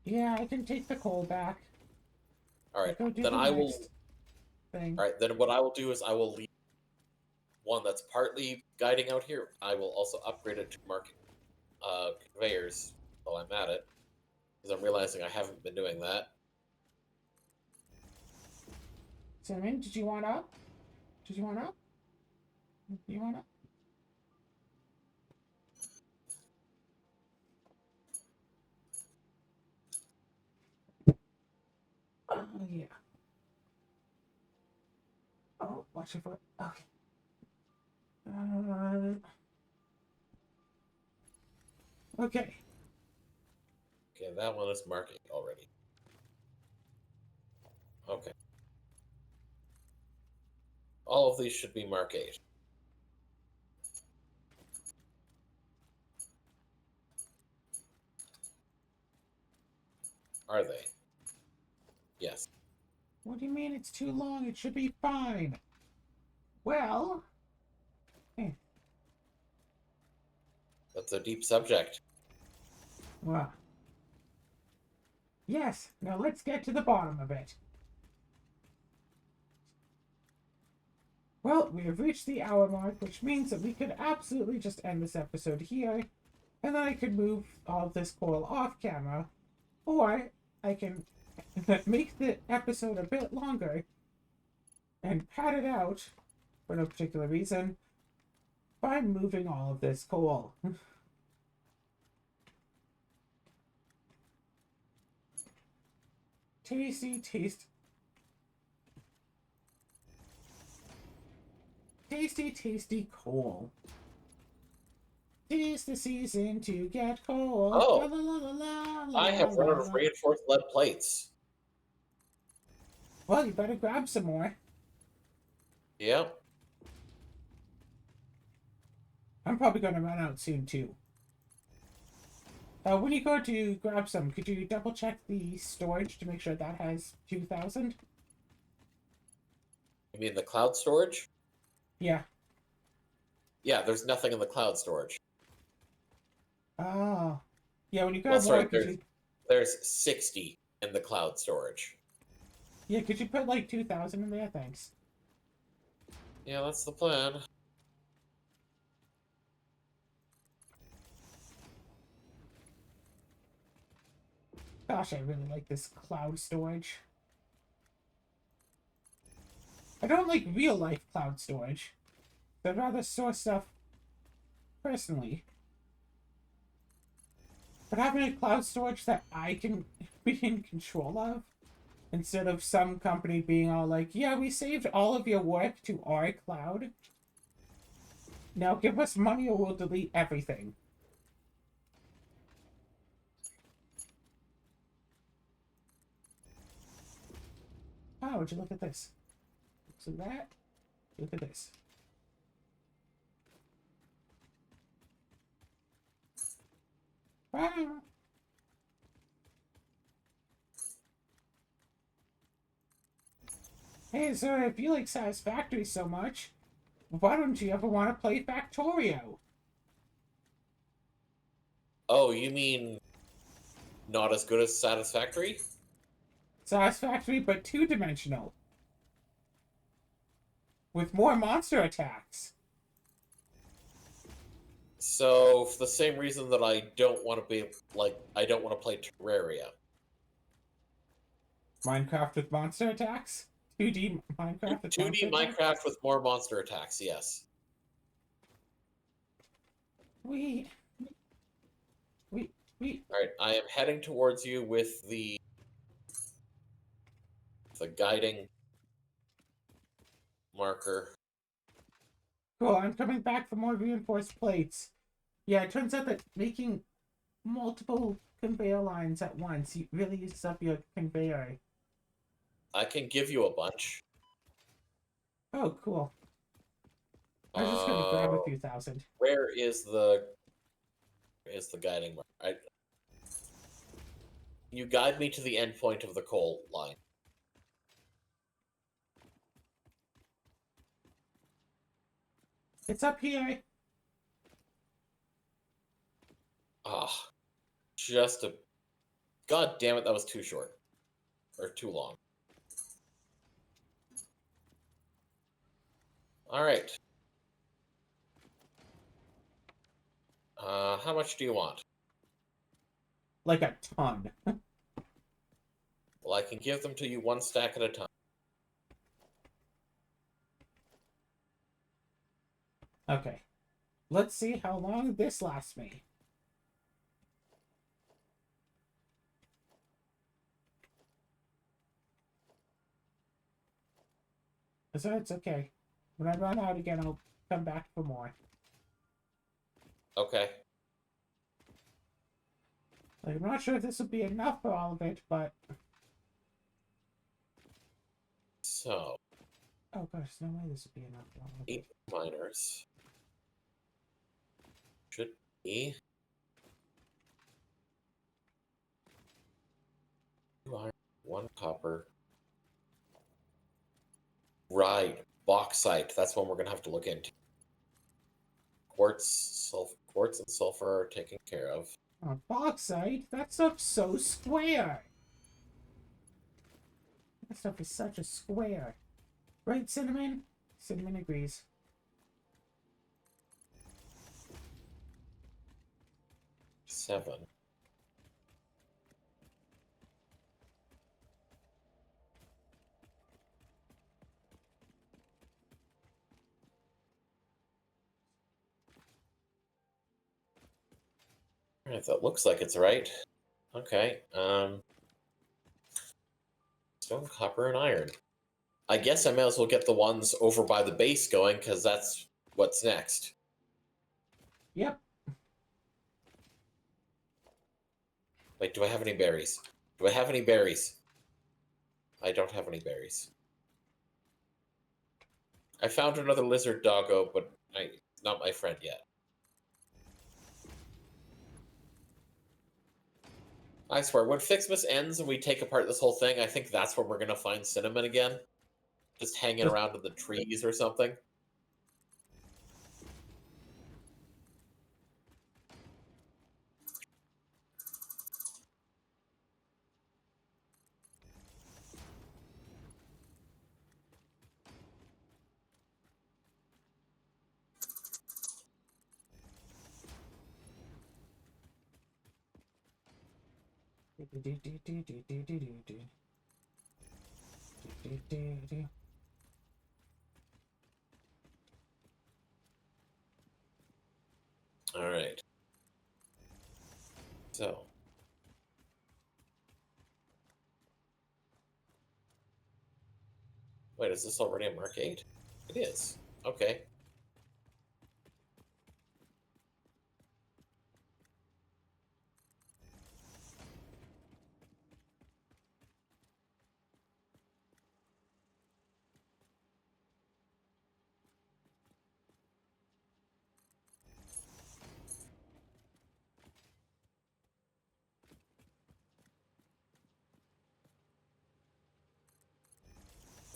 Yeah, I can take the coal back. All But right, go do then the I will. next thing. All right, then what I will do is I will leave one that's partly guiding out here. I will also upgrade it to market conveyors while I'm at it, because I'm realizing I haven't been doing that. Cinnamon, did you want up? Did you want up? You want up? Oh, yeah. Oh, watch your foot. Okay. Okay. Okay, that one is marking already. Okay. All of these should be Mark 8. Are they? Yes. What do you mean it's too long? It should be fine. Well, That's a deep subject. well, yes. Now let's get to the bottom of it. Well, we have reached the hour mark, which means that we could absolutely just end this episode here, and then I could move all of this coal off camera, or I can make the episode a bit longer and pad it out for no particular reason by moving all of this coal. Tasty, tasty coal. Tis the season to get coal. La, Oh, la, la, la, la, I la, have one la, of la. reinforced lead plates. Well, you better grab some more. Yeah. I'm probably going to run out soon, too. When you go to grab some, could you double check the storage to make sure that has 2,000? You mean the cloud storage? Yeah. Yeah, there's nothing in the cloud storage. Oh. Yeah, when you Well, grab more, sorry, could you... there's 60 in the cloud storage. Yeah, could you put like 2,000 in there? Thanks. Yeah, that's the plan. Gosh, I really like this cloud storage. I don't like real life cloud storage. I'd rather store stuff personally. But having a cloud storage that I can be in control of, instead of some company being all like, yeah, we saved all of your work to our cloud. Now give us money or we'll delete everything. Oh, would you look at this? So that, look at this. Ah. Hey, so if you like Satisfactory so much, why don't you ever want to play Factorio? Oh, you mean not as good as Satisfactory? Satisfactory, but two-dimensional. With more monster attacks. So, for the same reason that I don't want to be, like, I don't want to play Terraria. Minecraft with monster attacks? 2D Minecraft with 2D monster attacks? Minecraft with more monster attacks, yes. We... Alright, I am heading towards you with the guiding marker. Cool, I'm coming back for more reinforced plates. Yeah, it turns out that making multiple conveyor lines at once really uses up your conveyor. I can give you a bunch. Oh, cool. I was just gonna grab a few thousand. Where is the guiding mark? You guide me to the end point of the coal line. It's up here. Ah, just a. God damn it, that was too short. Or too long. Alright. How much do you want? Like a ton. Well, I can give them to you one stack at a time. Okay. Let's see how long this lasts me. So it's okay. When I run out again, I'll come back for more. Okay. Like, I'm not sure if this will be enough for all of it, but... So, Oh gosh, no way this will be enough for all of it. 8 miners. Should be. 2 iron, 1 copper. Right. Bauxite. That's one we're going to have to look into. Quartz and sulfur are taken care of. Bauxite? That stuff's so square! That stuff is such a square. Right, Cinnamon? Cinnamon agrees. Seven. Alright, that looks like it's right. Okay. Stone, copper, and iron. I guess I may as well get the ones over by the base going, because that's what's next. Yep. Wait, do I have any berries? Do I have any berries? I don't have any berries. I found another lizard doggo, but not my friend yet. I swear, when Fixmas ends and we take apart this whole thing, I think that's where we're going to find Cinnamon again. Just hanging around in the trees or something. Alright. So. Wait, is this already a Mark 8? It is. Okay.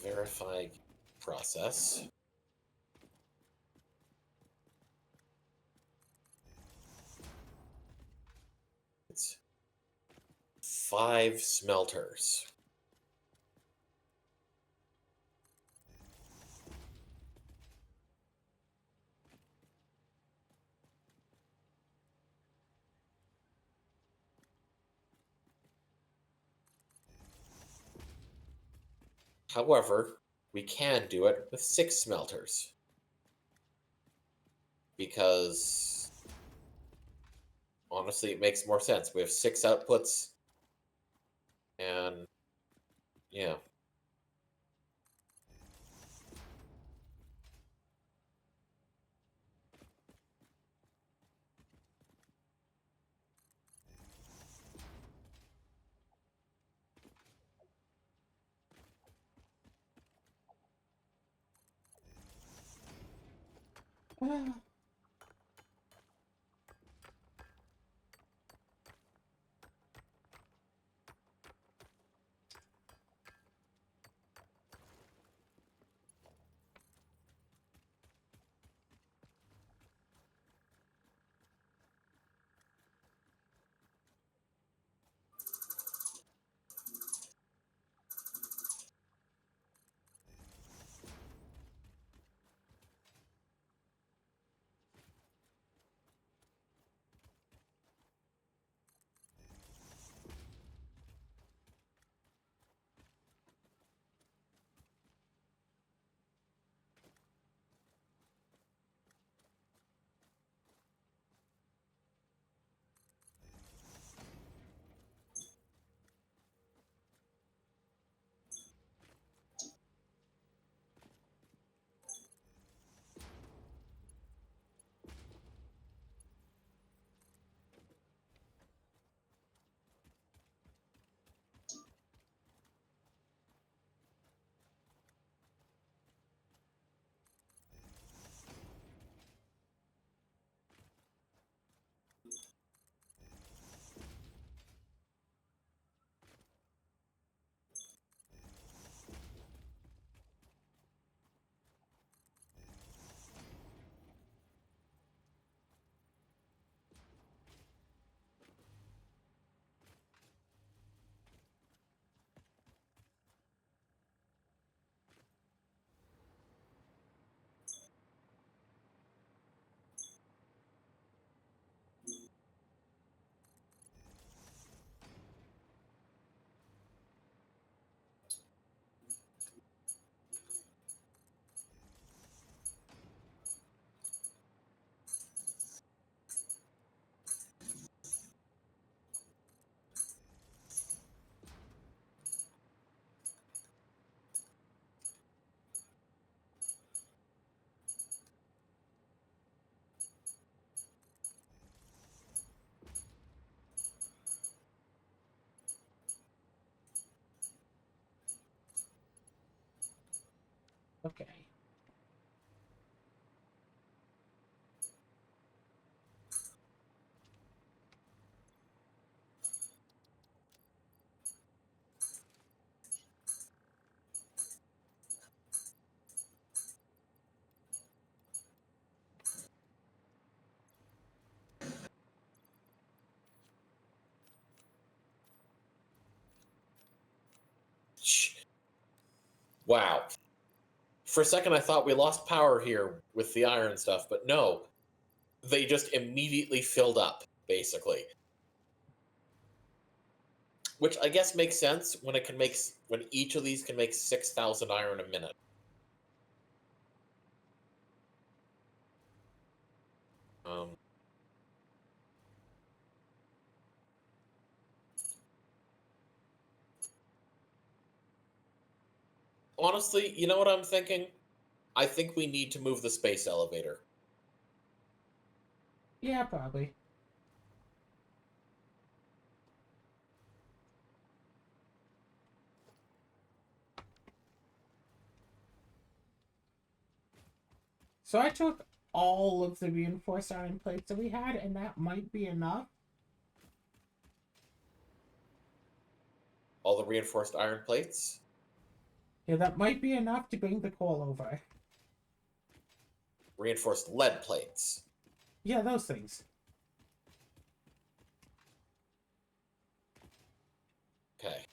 Verify process. It's 5 smelters. However, we can do it with 6 smelters. Because honestly, it makes more sense. We have 6 outputs, and yeah. Okay. Wow. For a second, I thought we lost power here with the iron stuff, but no. They just immediately filled up, basically. Which I guess makes sense when when each of these can make 6,000 iron a minute. Um, Honestly, you know what I'm thinking? I think we need to move the space elevator. Yeah, probably. So I took all of the reinforced iron plates that we had, and that might be enough. All the reinforced iron plates. Yeah, that might be enough to bring the coal over. Reinforced lead plates. Yeah, those things. Okay.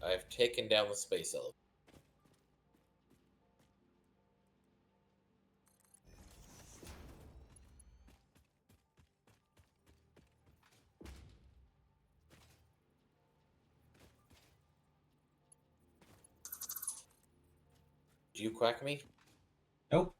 I've taken down the space elevator. Do you quack me? Nope.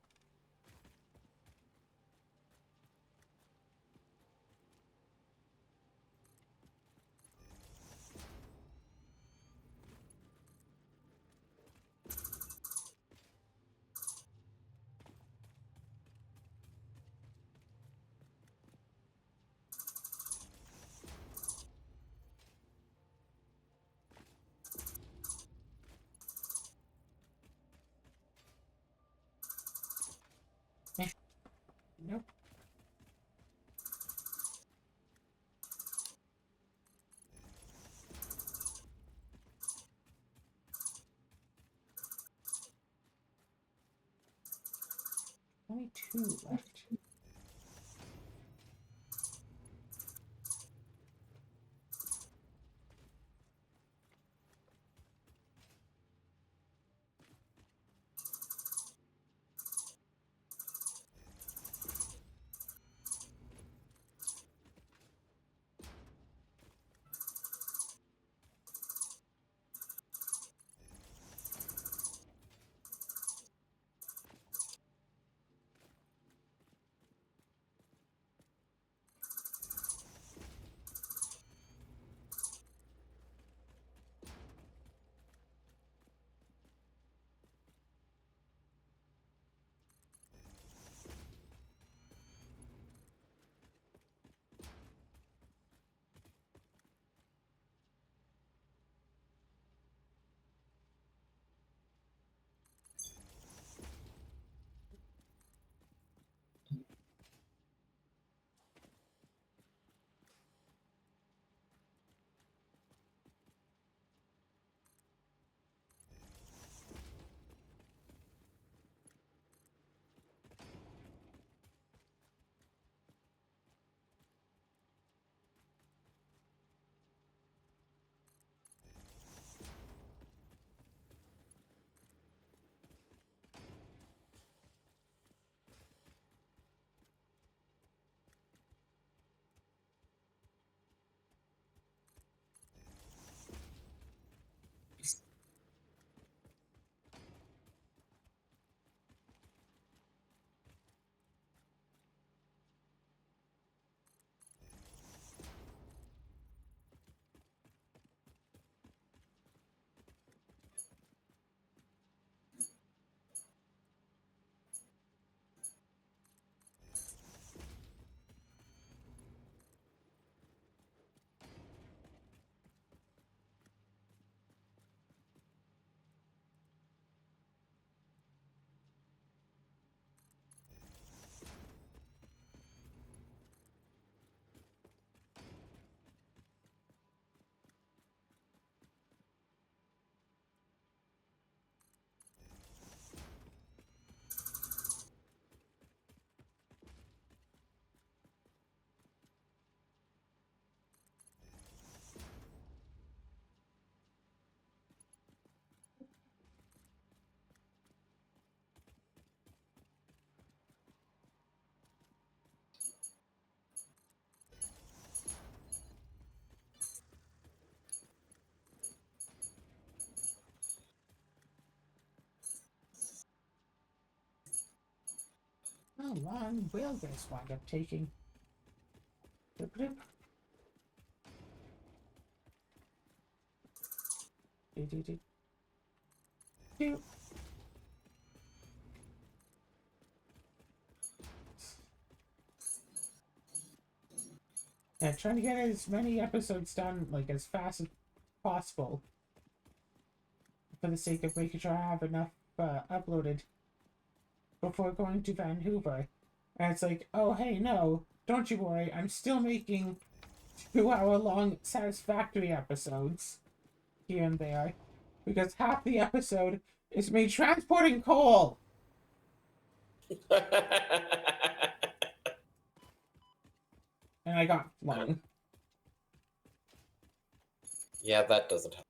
Eh, nope. Only 2 left. How long will this wind up taking? Bloop, bloop. Do, do, do. Do. Yeah, trying to get as many episodes done like as fast as possible for the sake of making sure I have enough uploaded before going to Vancouver. And it's like, oh hey, no, don't you worry, I'm still making 2-hour long Satisfactory episodes here and there because half the episode is me transporting coal. And I got flung. Yeah, that doesn't help.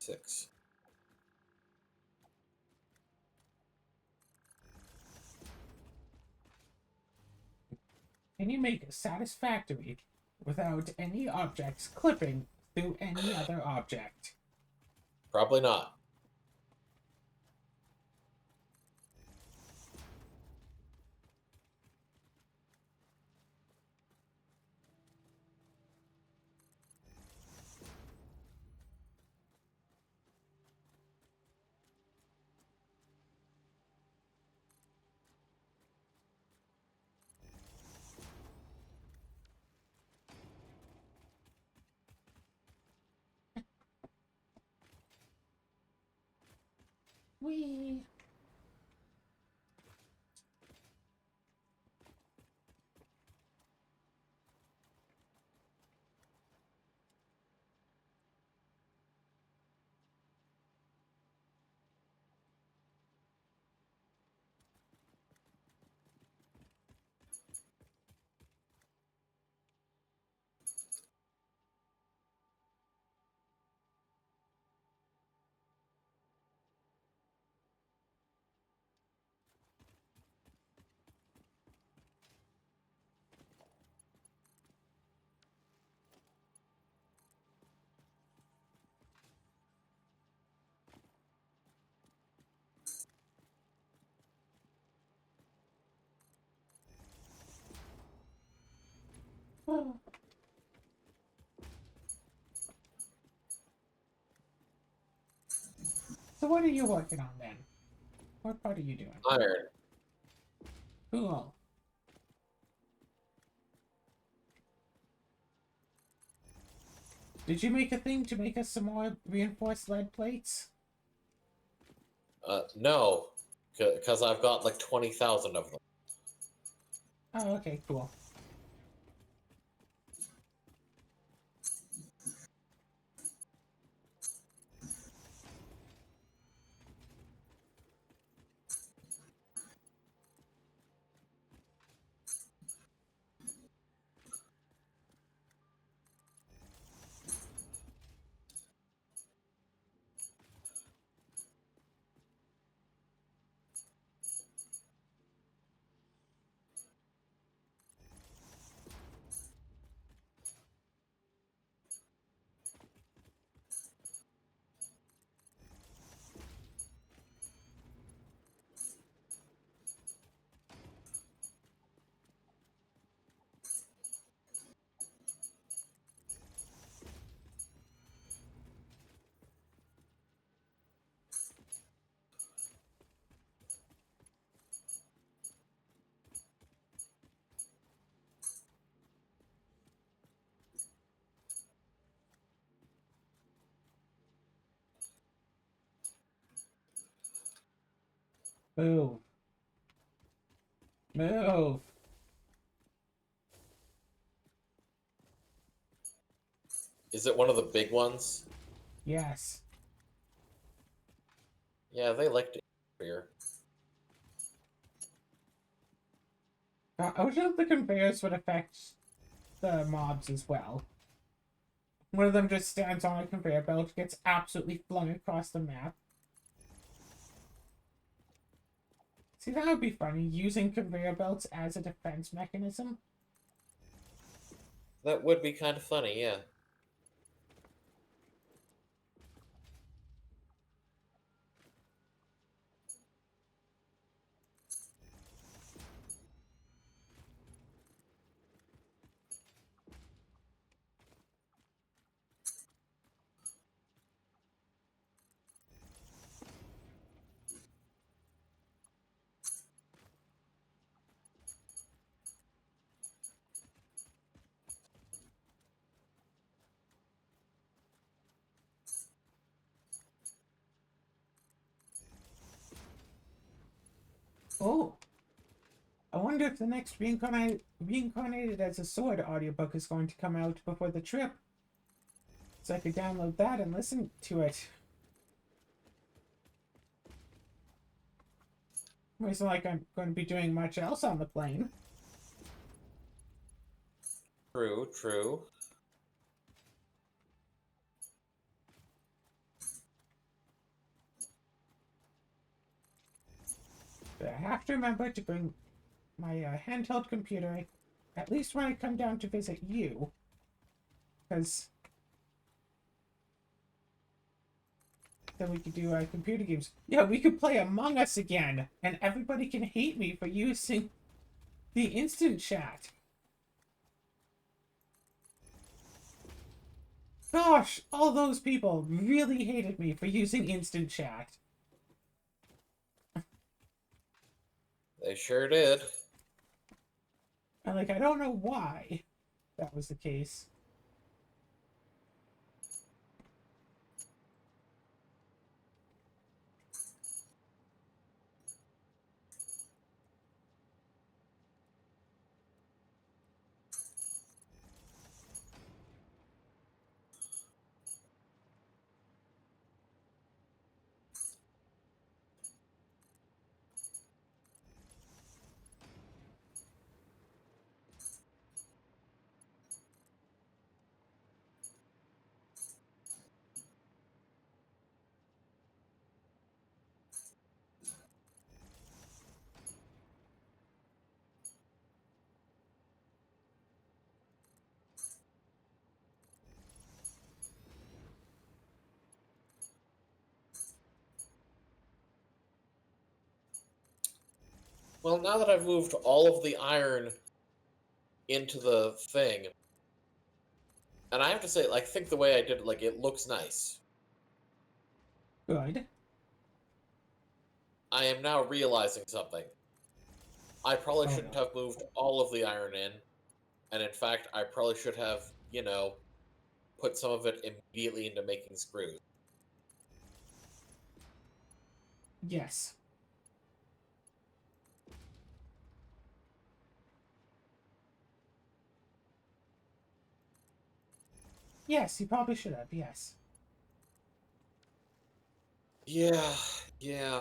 6. Can you make a satisfactory without any objects clipping through any other object? Probably not. Whee! Oh. So what are you working on then? What part are you doing? Iron. Cool. Did you make a thing to make us some more reinforced lead plates? No, because I've got like 20,000 of them. Oh, okay, cool. Move. Move. Is it one of the big ones? Yes. Yeah, they like to here. I wish the conveyors would affect the mobs as well. One of them just stands on a conveyor belt, gets absolutely flung across the map. See, that would be funny, using conveyor belts as a defense mechanism. That would be kind of funny, yeah. Oh, I wonder if the next Reincarnated as a Sword audiobook is going to come out before the trip. So I could download that and listen to it. It isn't like I'm going to be doing much else on the plane. True, true. But I have to remember to bring my handheld computer, at least when I come down to visit you. Because then we could do computer games. Yeah, we could play Among Us again, and everybody can hate me for using the instant chat. Gosh, all those people really hated me for using instant chat. They sure did. And, like, I don't know why that was the case. Well, now that I've moved all of the iron into the thing, and I have to say, like, I think the way I did it, like, it looks nice. Good. I am now realizing something. I probably Oh, shouldn't no. have moved all of the iron in, and in fact, I probably should have, put some of it immediately into making screws. Yes. Yes, you probably should have, yes. Yeah, yeah.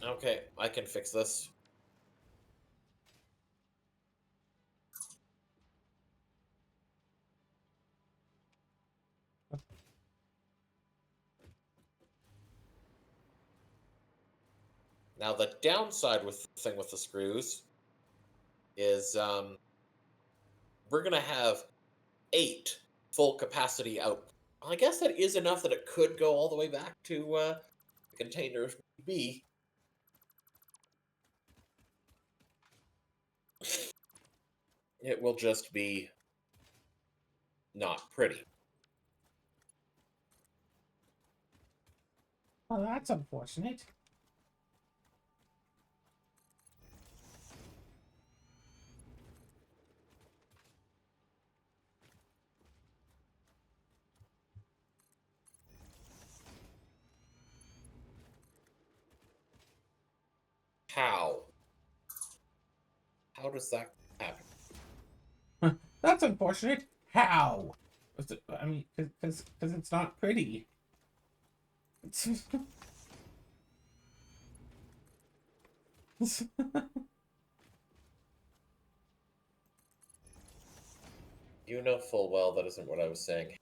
Okay, I can fix this. Now the downside with the thing with the screws is we're gonna have 8 full capacity out. I guess that is enough that it could go all the way back to the container if need be. It will just be not pretty. Well, that's unfortunate. How? How does that happen? That's unfortunate. How? I mean, because it's not pretty. You know full well that isn't what I was saying.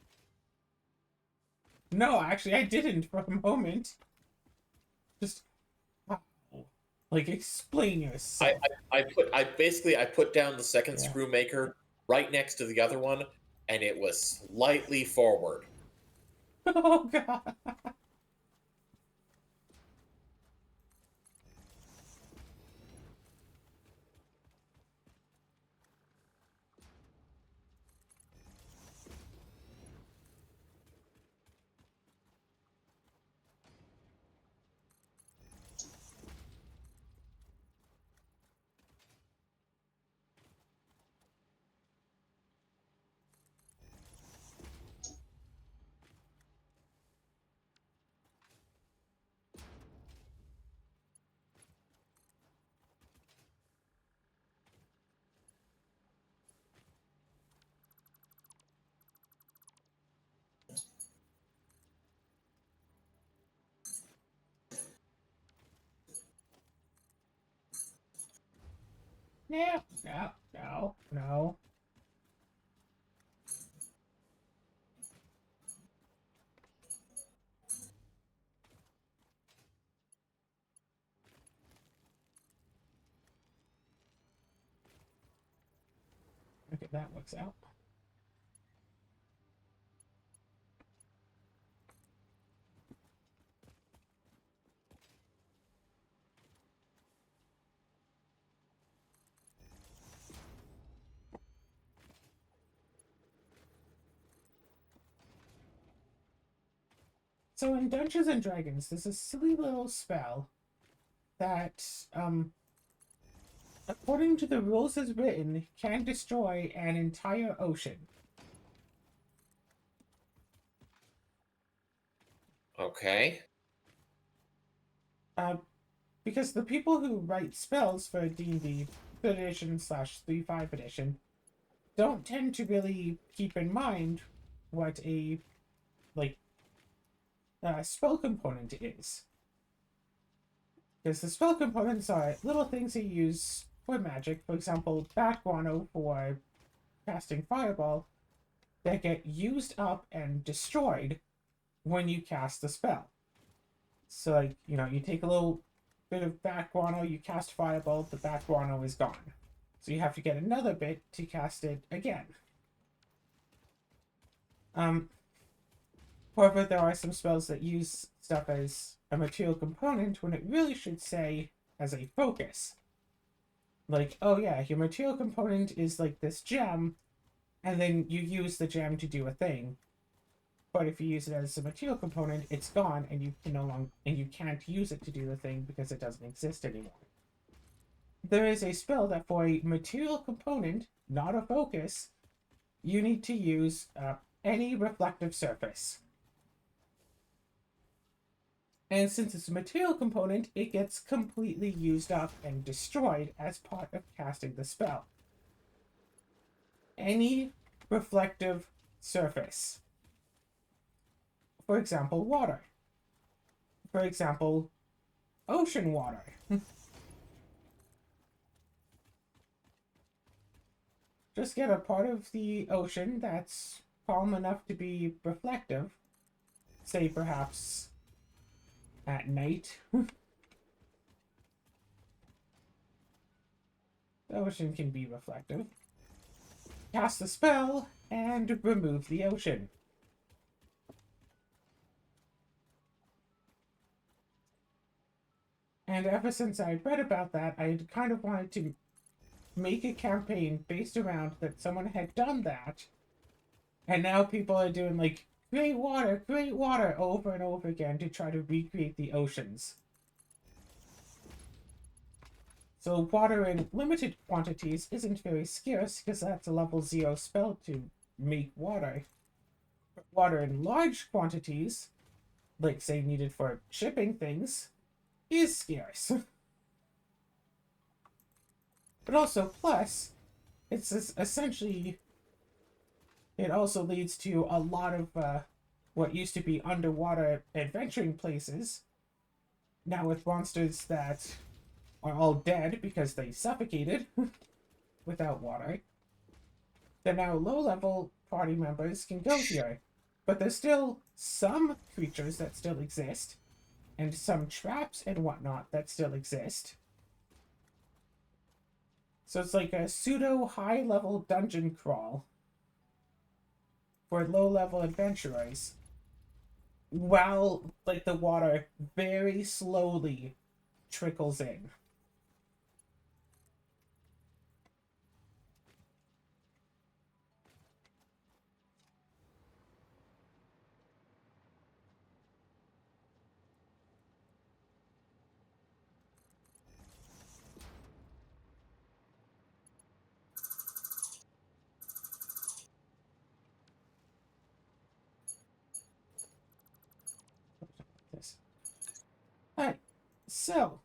No, actually, I didn't for a moment. Just how? Like, explain I, yourself. I put down the second Yeah. screw maker right next to the other one, and it was slightly forward. Oh god. No, no, no, no. that works out. So in Dungeons and Dragons, there's a silly little spell that, according to the rules as written, can destroy an entire ocean. Okay. Uh, because the people who write spells for D&D 3rd edition slash 3.5 edition don't tend to really keep in mind what a, like, spell component is. Because the spell components are little things you use for magic. For example, bat guano for casting fireball that get used up and destroyed when you cast the spell. So, like, you know, you take a little bit of bat guano, you cast fireball, the bat guano is gone. So you have to get another bit to cast it again. However, there are some spells that use stuff as a material component when it really should say as a focus. Like, oh yeah, your material component is like this gem, and then you use the gem to do a thing. But if you use it as a material component, it's gone, and you can no longer and you can't use it to do the thing because it doesn't exist anymore. There is a spell that for a material component, not a focus, you need to use any reflective surface. And since it's a material component, it gets completely used up and destroyed as part of casting the spell. Any reflective surface. For example, water. For example, ocean water. Just get a part of the ocean that's calm enough to be reflective. Say perhaps at night. The ocean can be reflective. Cast the spell and remove the ocean. And ever since I read about that, I kind of wanted to make a campaign based around that someone had done that. And now people are doing like great water over and over again to try to recreate the oceans. So water in limited quantities isn't very scarce because that's a level 0 spell to make water. But water in large quantities, like say needed for shipping things, is scarce. But also, plus, it's essentially, it also leads to a lot of what used to be underwater adventuring places, now with monsters that are all dead because they suffocated without water. Then now low-level party members can go here, but there's still some creatures that still exist, and some traps and whatnot that still exist. So it's like a pseudo high-level dungeon crawl for low-level adventurers, while like the water very slowly trickles in. This. All right, so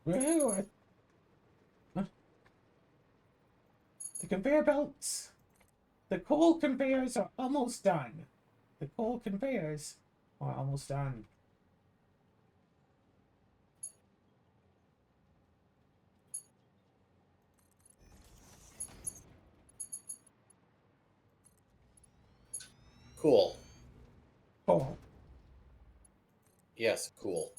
where the conveyor belts, the coal conveyors are almost done. The coal conveyors are almost done. Cool. Oh, Yes, cool.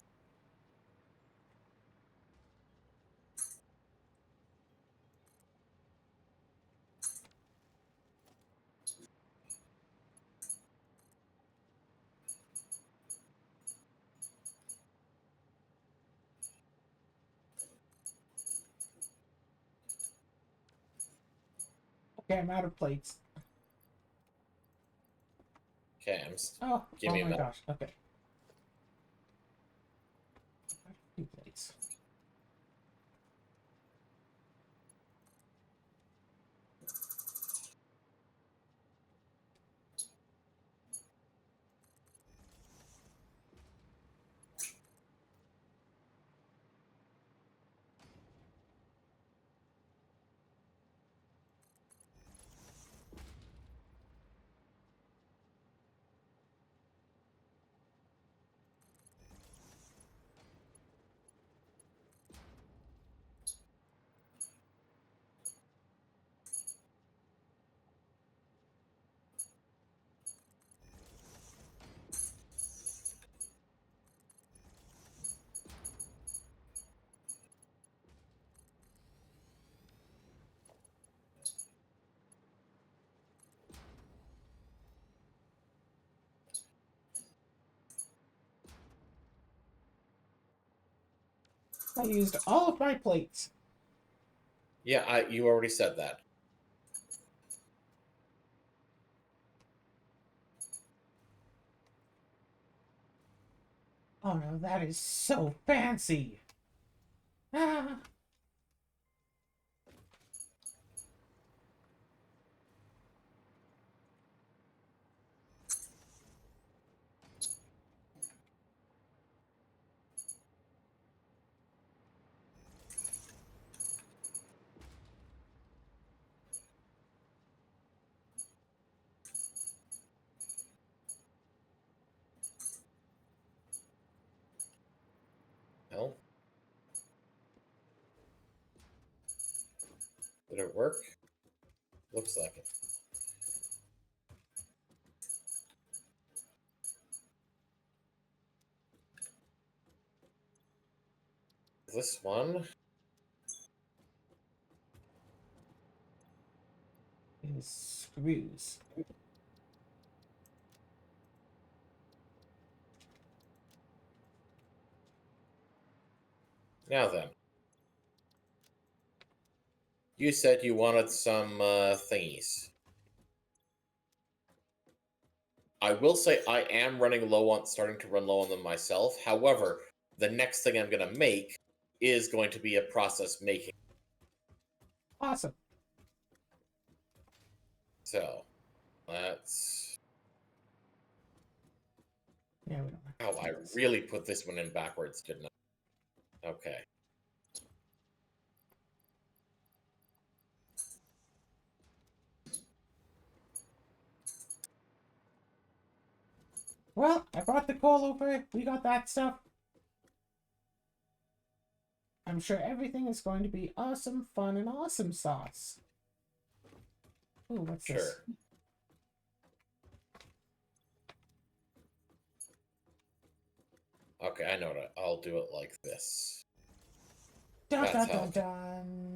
okay, I'm out of plates. Okay, Oh, give oh me a my minute. gosh. Okay. 2 plates. I used all of my plates. Yeah, you already said that. Oh no, that is so fancy. Ah. No? Did it work? Looks like it. This one? Is screws. Now then. You said you wanted some thingies. I will say I am starting to run low on them myself. However, the next thing I'm going to make is going to be a process making. Awesome. So, let's... Yeah, we don't have Oh, to I do this. really put this one in backwards, didn't I? Okay. Well, I brought the coal over. We got that stuff. I'm sure everything is going to be awesome, fun, and awesome sauce. Ooh, what's this? Sure. Okay, I know what I'll do it like this. Dun That's dun how. dun dun.